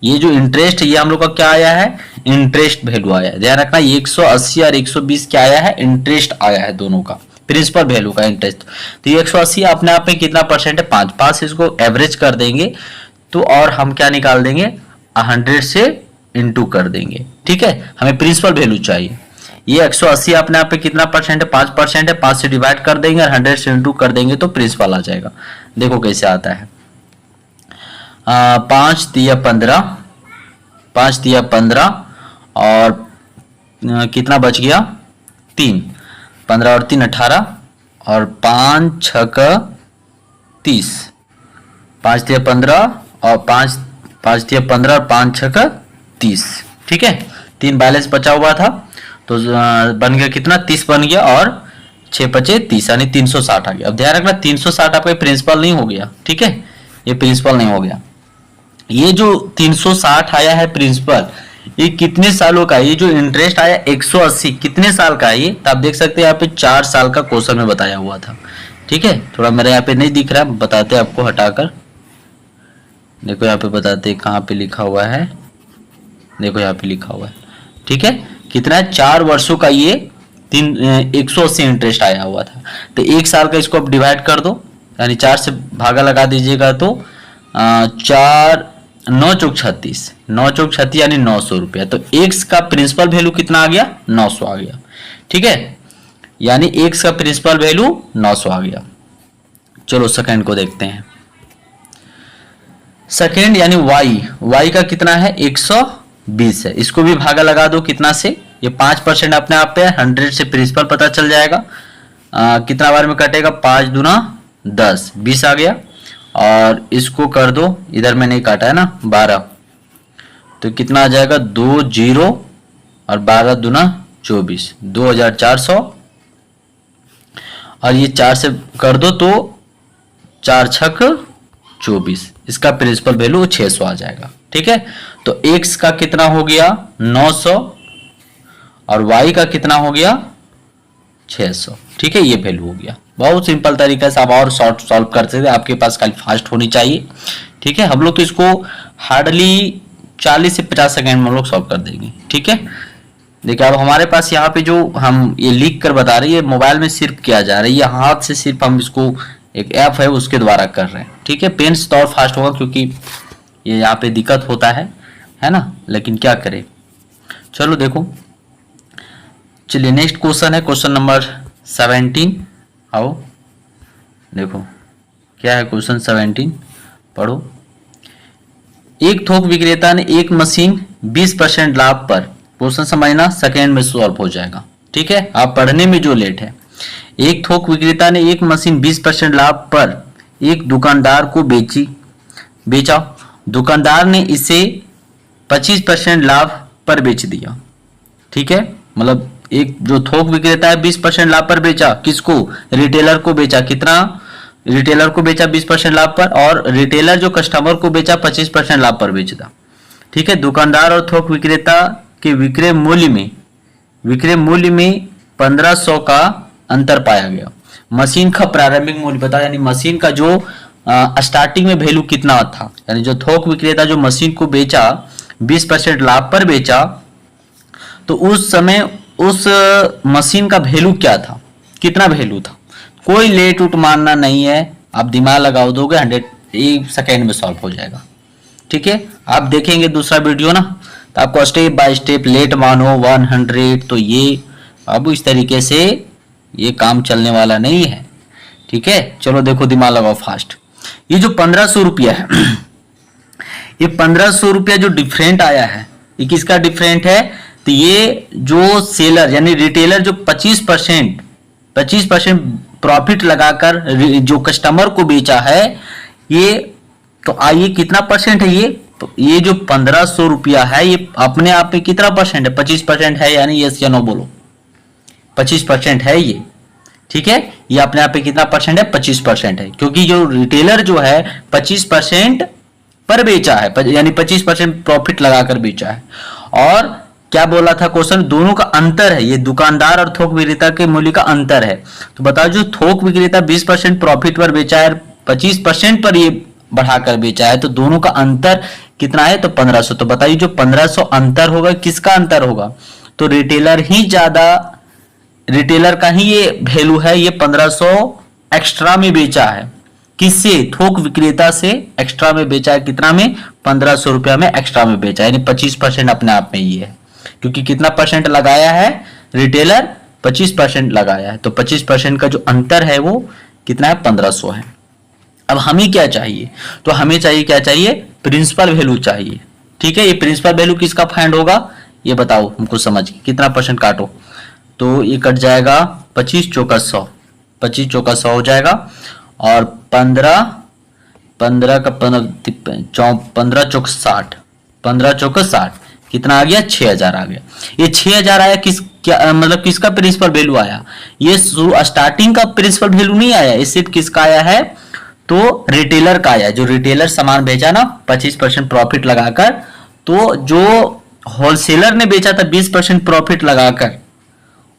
ये जो इंटरेस्ट है ये हम लोग का क्या आया है? इंटरेस्ट वैल्यू आया है। ध्यान रखना, ये 180 और 120 क्या आया है? इंटरेस्ट आया है, दोनों का प्रिंसिपल वैल्यू का इंटरेस्ट। तो ये 180 अपने आप में कितना परसेंट है? 5 इसको एवरेज कर देंगे तो, और हम क्या निकाल देंगे 100 से इंटू कर देंगे। ठीक है, हमें प्रिंसिपल वैल्यू चाहिए। ये 180 अपने आप पे कितना परसेंट है? 5% है। 5 से डिवाइड कर देंगे और 100 से इंटू कर देंगे तो प्रिंसिपल आ जाएगा। देखो कैसे आता है। 5 तिया 15, 5 तिया 15 और कितना बच गया 3, 15 और 3 18 और 5 6 30, 5 तिया 15 और 5 तिया 15 और 5 6 30। ठीक है, 3 बैलेंस बचा हुआ था तो बन गया कितना 30 बन गया और 6 पचे 30 यानी 360 आ गया। अब ध्यान रखना 360 आपका प्रिंसिपल नहीं हो गया। ठीक है, ये प्रिंसिपल नहीं हो गया। ये जो 360 आया है प्रिंसिपल, ये कितने सालों का है? ये जो इंटरेस्ट आया 180 कितने साल का है ये? तो आप देख सकते हैं यहाँ पे 4 साल का क्वेश्चन में बताया हुआ था। ठीक है, थोड़ा मेरे यहाँ पे नहीं दिख रहा है, बताते आपको हटाकर। देखो यहाँ पे बताते कहाँ पे लिखा हुआ है, देखो यहाँ पे लिखा हुआ है। ठीक है, कितना है 4 वर्षों का ये 180 इंटरेस्ट आया हुआ था। तो 1 साल का इसको आप डिवाइड कर दो, यानी 4 से भागा लगा दीजिएगा तो 4 9 चौक 36, 9 चौक 36 यानी 900 रुपया। तो x का प्रिंसिपल वैल्यू कितना आ गया 900 आ गया। ठीक है, यानी x का प्रिंसिपल वैल्यू 900 आ गया। चलो सेकंड को देखते हैं। सेकंड यानी y का कितना है 120 है। इसको भी भागा लगा दो कितना से, ये 5% अपने आप पे 100 से प्रिंसिपल पता चल जाएगा। कितना बार में कटेगा 5 दूना 10, 20 आ गया। और इसको कर दो, इधर में नहीं काटा है ना 12, तो कितना आ जाएगा 2 0 और 12 दूना 24, 2400। और ये 4 से कर दो तो 4 छक 24, इसका प्रिंसिपल वैल्यू 600 आ जाएगा। ठीक है, तो x का कितना हो गया 900 और y का कितना हो गया 600। ठीक है, ये वैल्यू हो गया। बहुत सिंपल तरीके से आप और शॉर्ट सॉल्व कर सकते हैं, आपके पास खाली फास्ट होनी चाहिए। ठीक है, हम लोग तो इसको हार्डली 40 से 50 सेकंड में हम लोग सॉल्व कर देंगे। ठीक है, देखिए अब हमारे पास यहाँ पे जो हम ये लिख कर बता रहे हैं, मोबाइल में सिर्फ किया जा रहा है, ये हाथ से सिर्फ हम इसको एक ऐप है उसके द्वारा कर रहे हैं। ठीक है, पेन से तो और फास्ट होगा क्योंकि ये यहाँ पे दिक्कत होता है ना, लेकिन क्या करें। चलो देखो, चलिए नेक्स्ट क्वेश्चन है क्वेश्चन नंबर 17। आओ देखो क्या है क्वेश्चन 17, पढ़ो। एक थोक विक्रेता ने एक मशीन 20% लाभ पर, क्वेश्चन समझना सेकेंड में सॉल्व हो जाएगा। ठीक है, आप पढ़ने में जो लेट है। एक थोक विक्रेता ने एक मशीन 20% लाभ पर एक दुकानदार को बेचा। दुकानदार ने इसे 25% लाभ पर बेच दिया। ठीक है, मतलब एक जो थोक विक्रेता है 20% लाभ पर बेचा, किसको? रिटेलर को बेचा। कितना? रिटेलर को बेचा 20% लाभ पर, और रिटेलर जो कस्टमर को बेचा 25% लाभ पर बेचता। ठीक है, दुकानदार और थोक विक्रेता के विक्रय मूल्य में 1500 का अंतर पाया गया। मशीन का प्रारंभिक मूल्य बताओ, यानी मशीन का जो स्टार्टिंग में वैल्यू कितना था, यानी जो थोक विक्रेता जो मशीन को बेचा 20% लाभ पर बेचा, तो उस समय उस मशीन का वैल्यू क्या था, कितना वैल्यू था। कोई लेट उट मानना नहीं है, आप दिमाग लगाओ दोगे 100 सेकेंड में सॉल्व हो जाएगा। ठीक है, आप देखेंगे दूसरा वीडियो ना, तो आपको स्टेप बाय स्टेप लेट मानो 100, तो ये अब इस तरीके से ये काम चलने वाला नहीं है। ठीक है, चलो देखो दिमाग लगाओ फास्ट। ये जो 1500 रुपया है ये 1500 रुपया जो डिफरेंट आया है, ये किसका डिफरेंट है? तो ये जो सेलर यानी रिटेलर जो 25% प्रॉफिट लगाकर जो कस्टमर को बेचा है, ये तो आइए कितना परसेंट है ये? तो ये जो 1500 रुपया है ये अपने आप में कितना परसेंट है? 25% है, यानी यस या नो बोलो। 25% है ये। ठीक है, ये अपने आप में कितना परसेंट है? 25% है, क्योंकि जो रिटेलर जो है 25% पर बेचा है, यानी 25% प्रॉफिट लगाकर बेचा है। और क्या बोला था क्वेश्चन? दोनों का अंतर है, ये दुकानदार और थोक विक्रेता के मूल्य का अंतर है। तो बताओ जो थोक विक्रेता 20% प्रॉफिट पर बेचा है, 25% पर ये बढ़ाकर बेचा है, तो दोनों का अंतर कितना है? तो 1500। तो बताइए जो 1500 अंतर होगा किसका अंतर होगा? तो रिटेलर का ही ये वैल्यू है, ये 1500 एक्स्ट्रा में बेचा है। किससे? थोक विक्रेता से एक्स्ट्रा में बेचा है। कितना में? 1500 रुपया में एक्स्ट्रा में बेचा है, यानी 25% अपने आप में ये है, क्योंकि कितना परसेंट लगाया है? रिटेलर 25% लगाया है, तो 25% का जो अंतर है वो कितना है? 1500 है। अब हमें क्या चाहिए? तो हमें चाहिए क्या चाहिए? प्रिंसिपल वैल्यू चाहिए। ठीक है, ये प्रिंसिपल वैल्यू किसका फाइंड होगा ये बताओ हमको समझ के। कितना परसेंट काटो? तो ये कट जाएगा 25 चौका 100, 25 चौका 100 हो जाएगा, और 15 का 15 चौक 60, 15 चौक 60 कितना आ गया? 6000 आ गया। ये 6000 आया क्या मतलब किसका प्रिंसिपल वैल्यू आया? ये स्टार्टिंग का प्रिंसिपल वैल्यू नहीं आया, ये सिर्फ किसका आया है? तो रिटेलर का आया। जो रिटेलर सामान बेचा ना 25% प्रॉफिट लगाकर, तो जो होलसेलर ने बेचा था 20% प्रॉफिट लगाकर,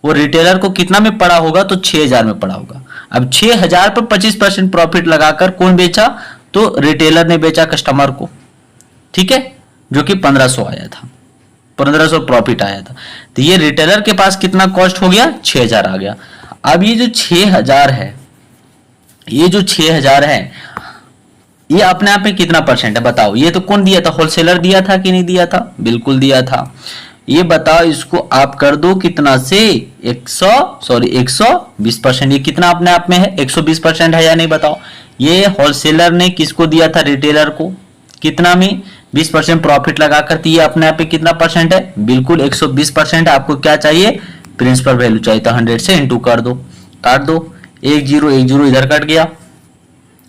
वो रिटेलर को कितना में पड़ा होगा? तो 6000 में पड़ा होगा। अब 6000 पर 25% प्रॉफिट लगाकर कौन बेचा? तो रिटेलर ने बेचा कस्टमर को। ठीक है, जो कि 1500 आया था, 1500 प्रॉफिट आया था। तो ये रिटेलर के पास कितना कॉस्ट हो गया? 6000 आ गया। अब ये जो 6000 है, ये जो 6000 है, ये अपने आप में कितना परसेंट है बताओ? ये तो कौन दिया था? होलसेलर दिया था कि नहीं दिया था? बिल्कुल दिया था। ये बताओ, इसको आप कर दो कितना से? 120%। ये कितना अपने आप में है? 120% है या नहीं बताओ? ये होलसेलर ने किसको दिया था? रिटेलर को। कितना में? 20% प्रॉफिट लगाकर। तो ये अपने आप में कितना परसेंट है? बिल्कुल 120% है। आपको क्या चाहिए? प्रिंसिपल वैल्यू चाहिए। तो 100 से इंटू कर दो, काट दो। 1 0 इधर कट गया,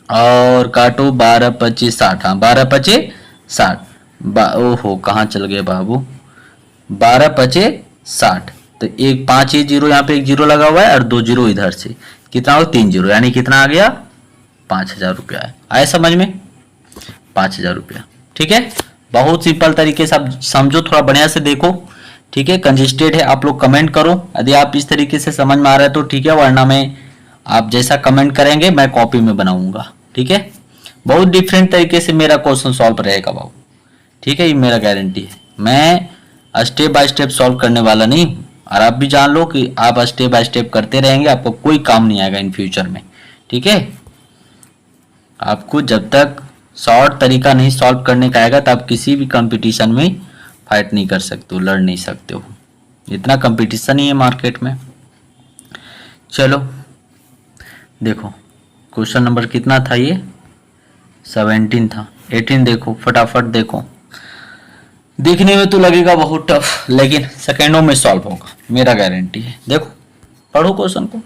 और काटो 12 25 60। हाँ, 12 25 60। ओहो, कहाँ चल गए बाबू? 12 25 60। तो एक 5 0 यहाँ पे 1 0 लगा हुआ है, और 2 0 इधर से, कितना हो? 3 0, यानी कितना आ गया? 5000 रुपया है। आए समझ में? 5000 रुपया। ठीक है, बहुत सिंपल तरीके से आप समझो, थोड़ा बढ़िया से देखो। ठीक है, कंजेस्टेड है, आप लोग कमेंट करो यदि आप इस तरीके से समझ में आ रहा है तो ठीक है, वरना मैं आप जैसा कमेंट करेंगे मैं कॉपी में बनाऊंगा। ठीक है, बहुत डिफरेंट तरीके से मेरा क्वेश्चन सॉल्व रहेगा बाबू। ठीक है, ये मेरा गारंटी है। मैं स्टेप बाय स्टेप सॉल्व करने वाला नहीं हूँ, और आप भी जान लो कि आप स्टेप बाय स्टेप करते रहेंगे, आपको कोई काम नहीं आएगा इन फ्यूचर में। ठीक है, आपको जब तक शॉर्ट तरीका नहीं सॉल्व करने का आएगा, तो आप किसी भी कंपटीशन में फाइट नहीं कर सकते हो, लड़ नहीं सकते हो। इतना कंपटीशन ही है मार्केट में। चलो देखो, क्वेश्चन नंबर कितना था? ये 17 था। 18 देखो, फटाफट देखो। देखने में तो लगेगा बहुत टफ, लेकिन सेकेंडों में सॉल्व होगा, मेरा गारंटी है। देखो, पढ़ो क्वेश्चन को।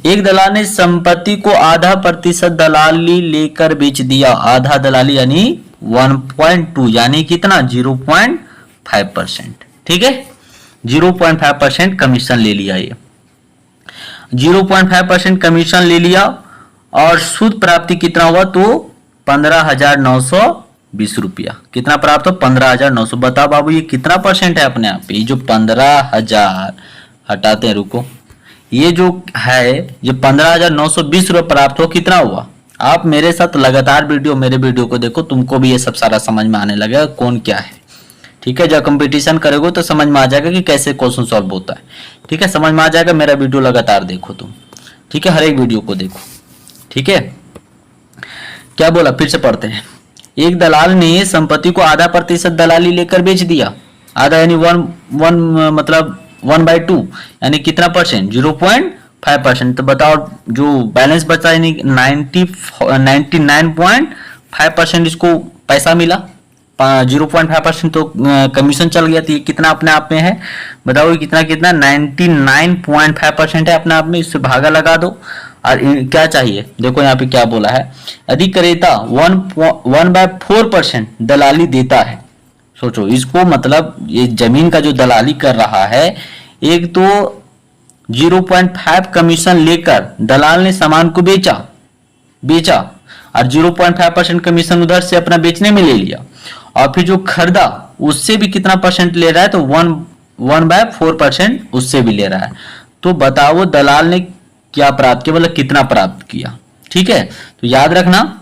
एक दलाल ने संपत्ति को आधा प्रतिशत दलाली लेकर बेच दिया। आधा दलाली यानी 1.2, यानी कितना? 0.5%। ठीक है, 0.5% कमीशन ले लिया। ये 0.5% कमीशन ले लिया, और शुद्ध प्राप्ति कितना हुआ? तो 15,920 रुपया। कितना प्राप्त हो? 15,900। बताओ बाबू, ये कितना परसेंट है अपने आप पे? ये जो 15,000 हटाते हैं, रुको, ये जो है ये 15,920 रुपये प्राप्त हो, कितना हुआ? आप मेरे साथ लगातार मेरे वीडियो को देखो, तुमको भी ये सब सारा समझ में आने लगेगा कौन क्या है। ठीक है, जब कंपटीशन करोगे तो समझ में आ जाएगा कि कैसे क्वेश्चन सॉल्व होता है। ठीक है, समझ में आ जाएगा। मेरा वीडियो लगातार देखो तुम। ठीक है, हर एक वीडियो को देखो। ठीक है, क्या बोला फिर से पढ़ते हैं। एक दलाल ने संपत्ति को आधा प्रतिशत दलाली लेकर बेच दिया। आधा यानी वन मतलब 1/2, यानी कितना परसेंट? 5%। तो बताओ जो बैलेंस बचा यानी 99.5% इसको पैसा मिला, 0.5% तो कमीशन चल गया। तो ये कितना अपने आप में है बताओ, कितना कितना 99.5% है अपने आप में। इससे भागा लगा दो। और क्या चाहिए देखो यहाँ पे क्या बोला है, यदि क्रेता 1/4% दलाली देता है। सोचो इसको, मतलब ये जमीन का जो दलाली कर रहा है, एक तो 0.5 कमीशन लेकर दलाल ने सामान को बेचा और 0.5% कमीशन उधर से अपना बेचने में ले लिया, और फिर जो खरीदा उससे भी कितना परसेंट ले रहा है, तो 1/4% उससे भी ले रहा है। तो बताओ दलाल ने क्या प्राप्त किया, मतलब कितना प्राप्त किया। ठीक है, तो याद रखना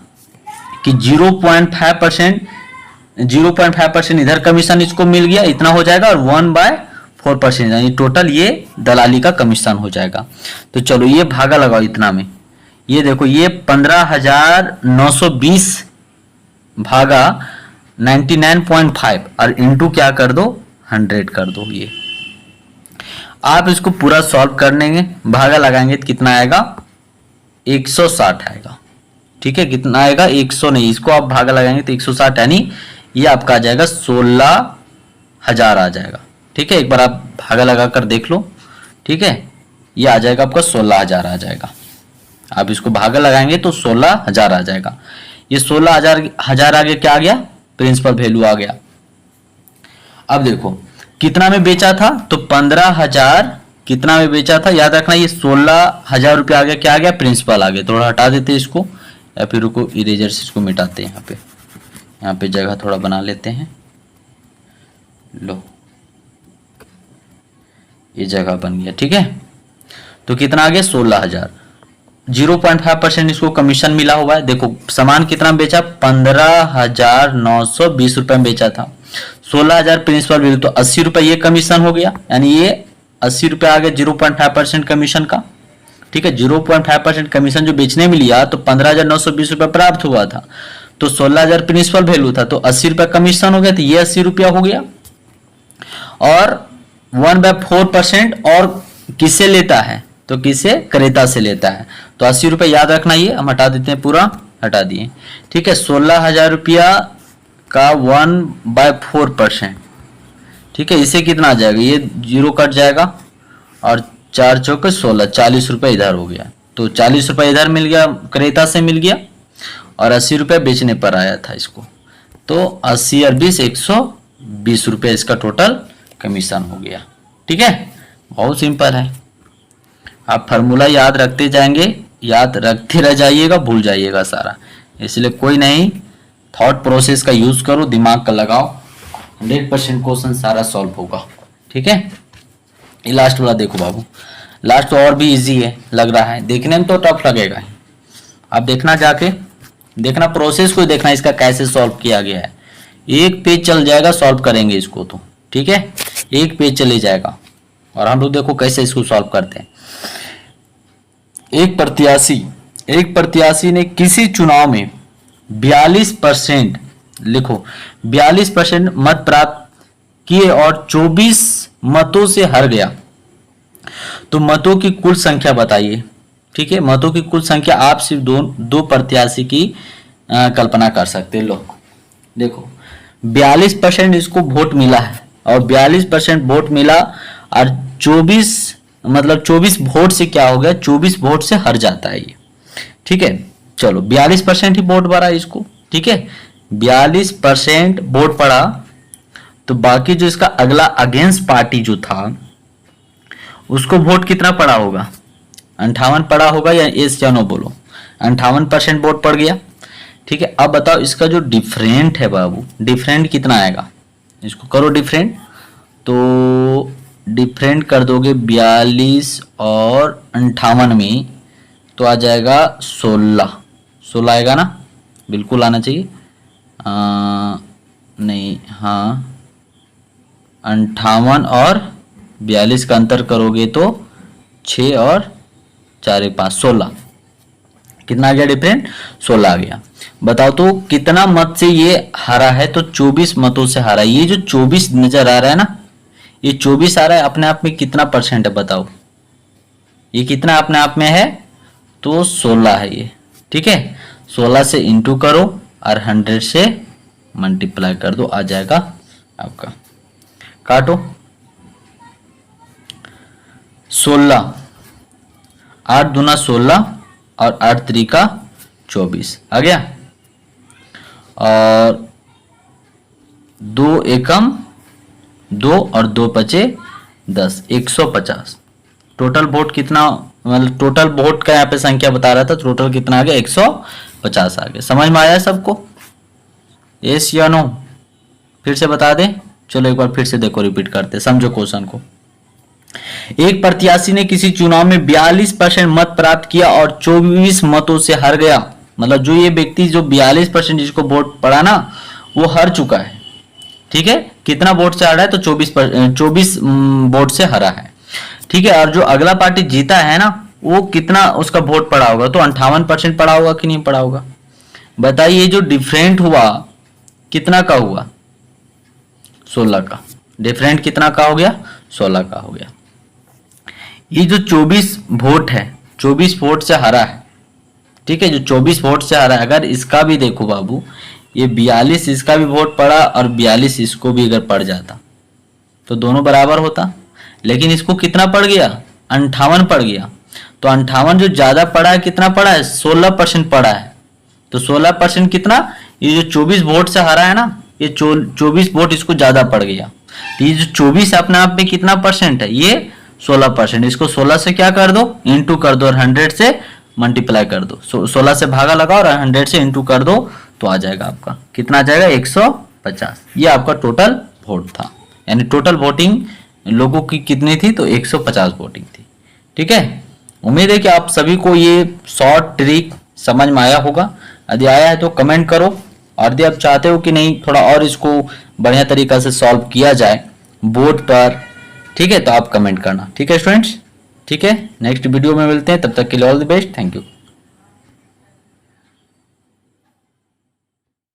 कि 0.5% इधर कमीशन इसको मिल गया, इतना हो जाएगा, और 1/4% यानी टोटल ये दलाली का कमीशन हो जाएगा। तो चलो ये भागा लगाओ इतना में, ये देखो ये 15,920 भागा 99.5 और इंटू क्या कर दो 100 कर दो। ये आप इसको पूरा सॉल्व कर लेंगे, भागा लगाएंगे तो कितना आएगा 160 आएगा। ठीक है, कितना आएगा 100 नहीं, इसको आप भागा लगाएंगे तो 160 यानी ये आपका आ जाएगा 16,000 आ जाएगा। ठीक है, एक बार आप भागा लगा कर देख लो। ठीक है, ये आ जाएगा आपका 16,000 आ जाएगा। आप इसको भागा लगाएंगे तो 16,000 आ जाएगा। ये 16,000 आगे क्या आ गया, प्रिंसिपल वैल्यू आ गया। अब देखो कितना में बेचा था, तो 15,000 कितना में बेचा था, याद रखना ये 16,000 रुपया आ गया, क्या आ गया प्रिंसिपल आ गया। थोड़ा हटा देते हैं इसको, या फिर रुको इरेजर से इसको मिटाते हैं। यहाँ पे जगह थोड़ा बना लेते हैं। लो ये जगह बन गया। ठीक है, तो कितना आ गया 16,000, 0.5% इसको कमीशन मिला हुआ है। देखो सामान कितना बेचा, 15,920 रुपए में बेचा था, 16,000 प्रिंसिपल वैल्यू, तो 80 रुपए ये कमीशन हो गया, यानी ये 80 रुपए आ गया 0.5% कमीशन का। ठीक है, 0.5% कमीशन जो बेचने में लिया तो 15,920 रुपए प्राप्त हुआ था, तो 16,000 प्रिंसिपल वैल्यू था, तो 80 रुपए कमीशन हो गया, तो ये 80 रुपया हो गया। और 1/4% और किससे लेता है, तो किसे क्रेता से लेता है, तो 80 रुपये याद रखना, ये हम हटा देते हैं, पूरा हटा दिए। ठीक है, 16,000 रुपया का 1/4%। ठीक है, इसे कितना आ जाएगा, ये 0 कट जाएगा और 4 चौके 16, 40 रुपये इधर हो गया, तो 40 रुपये इधर मिल गया, क्रेता से मिल गया, और 80 रुपये बेचने पर आया था इसको, तो 80 और 20 120 रुपये इसका टोटल कमीशन हो गया। ठीक है, बहुत सिंपल है। आप फार्मूला याद रखते जाएंगे, याद रखते रह जाइएगा, भूल जाइएगा सारा, इसलिए कोई नहीं, थॉट प्रोसेस का यूज करो, दिमाग का लगाओ, 100% क्वेश्चन सारा सॉल्व होगा। ठीक है, ये लास्ट वाला देखो बाबू, लास्ट तो और भी इजी है लग रहा है, देखने में तो टफ लगेगा, आप देखना, जाके देखना, प्रोसेस को देखना इसका कैसे सॉल्व किया गया है। एक पेज चल जाएगा, सॉल्व करेंगे इसको तो। ठीक है, एक पेज चले जाएगा, और हम लोग देखो कैसे इसको सॉल्व करते हैं। एक प्रत्याशी ने किसी चुनाव में 42%, लिखो 42% मत प्राप्त किए और 24 मतों से हार गया, तो मतों की कुल संख्या बताइए। ठीक है, मतों की कुल संख्या आप सिर्फ दो प्रत्याशी की कल्पना कर सकते हैं। लो देखो 42% इसको वोट मिला है, और 42% वोट मिला, और 24 वोट से क्या हो गया, 24 वोट से हार जाता है ये। ठीक है, चलो 42% ही वोट पड़ा इसको। ठीक है, 42% वोट पड़ा, तो बाकी जो इसका अगला अगेंस्ट पार्टी जो था उसको वोट कितना पड़ा होगा, 58 पड़ा होगा, या एस या नो बोलो, 58% वोट पड़ गया। ठीक है, अब बताओ इसका जो डिफरेंट है बाबू, डिफरेंट कितना आएगा, इसको करो डिफरेंट, तो डिफरेंट कर दोगे 42 और 58 में, तो आ जाएगा 16 आएगा ना, बिल्कुल आना चाहिए, नहीं हाँ 58 और 42 का अंतर करोगे तो 6 और 4 5 16, कितना आ गया डिफरेंट, 16 आ गया। बताओ तो कितना मत से ये हारा है, तो 24 मतों से हारा है। ये जो 24 नजर आ रहा है ना, ये 24 आ रहा है, अपने आप में कितना परसेंट है बताओ, ये कितना अपने आप में है, तो 16 है ये। ठीक है, 16 से इंटू करो और 100 से मल्टीप्लाई कर दो, आ जाएगा आपका। काटो। 16, 8 दूना 16 और 8 त्रिका 24 आ गया। और 2 एकम 2 और 2 पचे 10, 150। टोटल वोट कितना, मतलब टोटल वोट का यहाँ पे संख्या बता रहा था, टोटल कितना आ गया, 150 आ गया। समझ में आया सबको? यस या नो? फिर से बता दें, चलो एक बार फिर से देखो, रिपीट करते, समझो क्वेश्चन को। एक प्रत्याशी ने किसी चुनाव में 42% मत प्राप्त किया और 24 मतों से हार गया। मतलब जो ये व्यक्ति जो 42% जिसको वोट पड़ा ना, वो हार चुका है। ठीक है, कितना वोट से हारा है, तो 24 वोट से हारा है। ठीक है, और जो अगला पार्टी जीता है ना, वो कितना उसका वोट पड़ा होगा, तो 58% पड़ा होगा कि नहीं पड़ा होगा? बताइए, जो डिफरेंट हुआ कितना का हुआ, 16 का। डिफरेंट कितना का हो गया, 16 का हो गया। ये जो 24 वोट है, 24 वोट से हारा है। ठीक है, जो 24 वोट से हारा है, अगर इसका भी देखो बाबू, ये 42 इसका भी वोट पड़ा और 42 इसको भी अगर पड़ जाता तो दोनों बराबर होता। लेकिन इसको कितना पड़ गया, 58 पड़ गया। तो 58 जो ज्यादा पड़ा है, कितना पड़ा है, 16% पड़ा है। तो 16% कितना, ये जो 24 वोट से हारा है ना, ये 24 वोट इसको ज्यादा पड़ गया। तो ये जो 24 अपने आप में कितना परसेंट है, ये 16%। इसको 16 से क्या कर दो, इंटू कर दो और 100 से मल्टीप्लाई कर दो। 16 से भागा लगाओ और 100 से इंटू कर दो, तो आ जाएगा आपका कितना आ जाएगा, 150। ये आपका टोटल वोट था, यानी टोटल वोटिंग लोगों की कितनी थी, तो 150 वोटिंग थी। ठीक है, उम्मीद है कि आप सभी को ये शॉर्ट ट्रिक समझ में आया होगा। यदि आया है तो कमेंट करो, और यदि आप चाहते हो कि नहीं थोड़ा और इसको बढ़िया तरीका से सॉल्व किया जाए बोर्ड पर, ठीक है, तो आप कमेंट करना। ठीक है स्टूडेंट्स, ठीक है, नेक्स्ट वीडियो में मिलते हैं, तब तक के लिए all the best, thank you.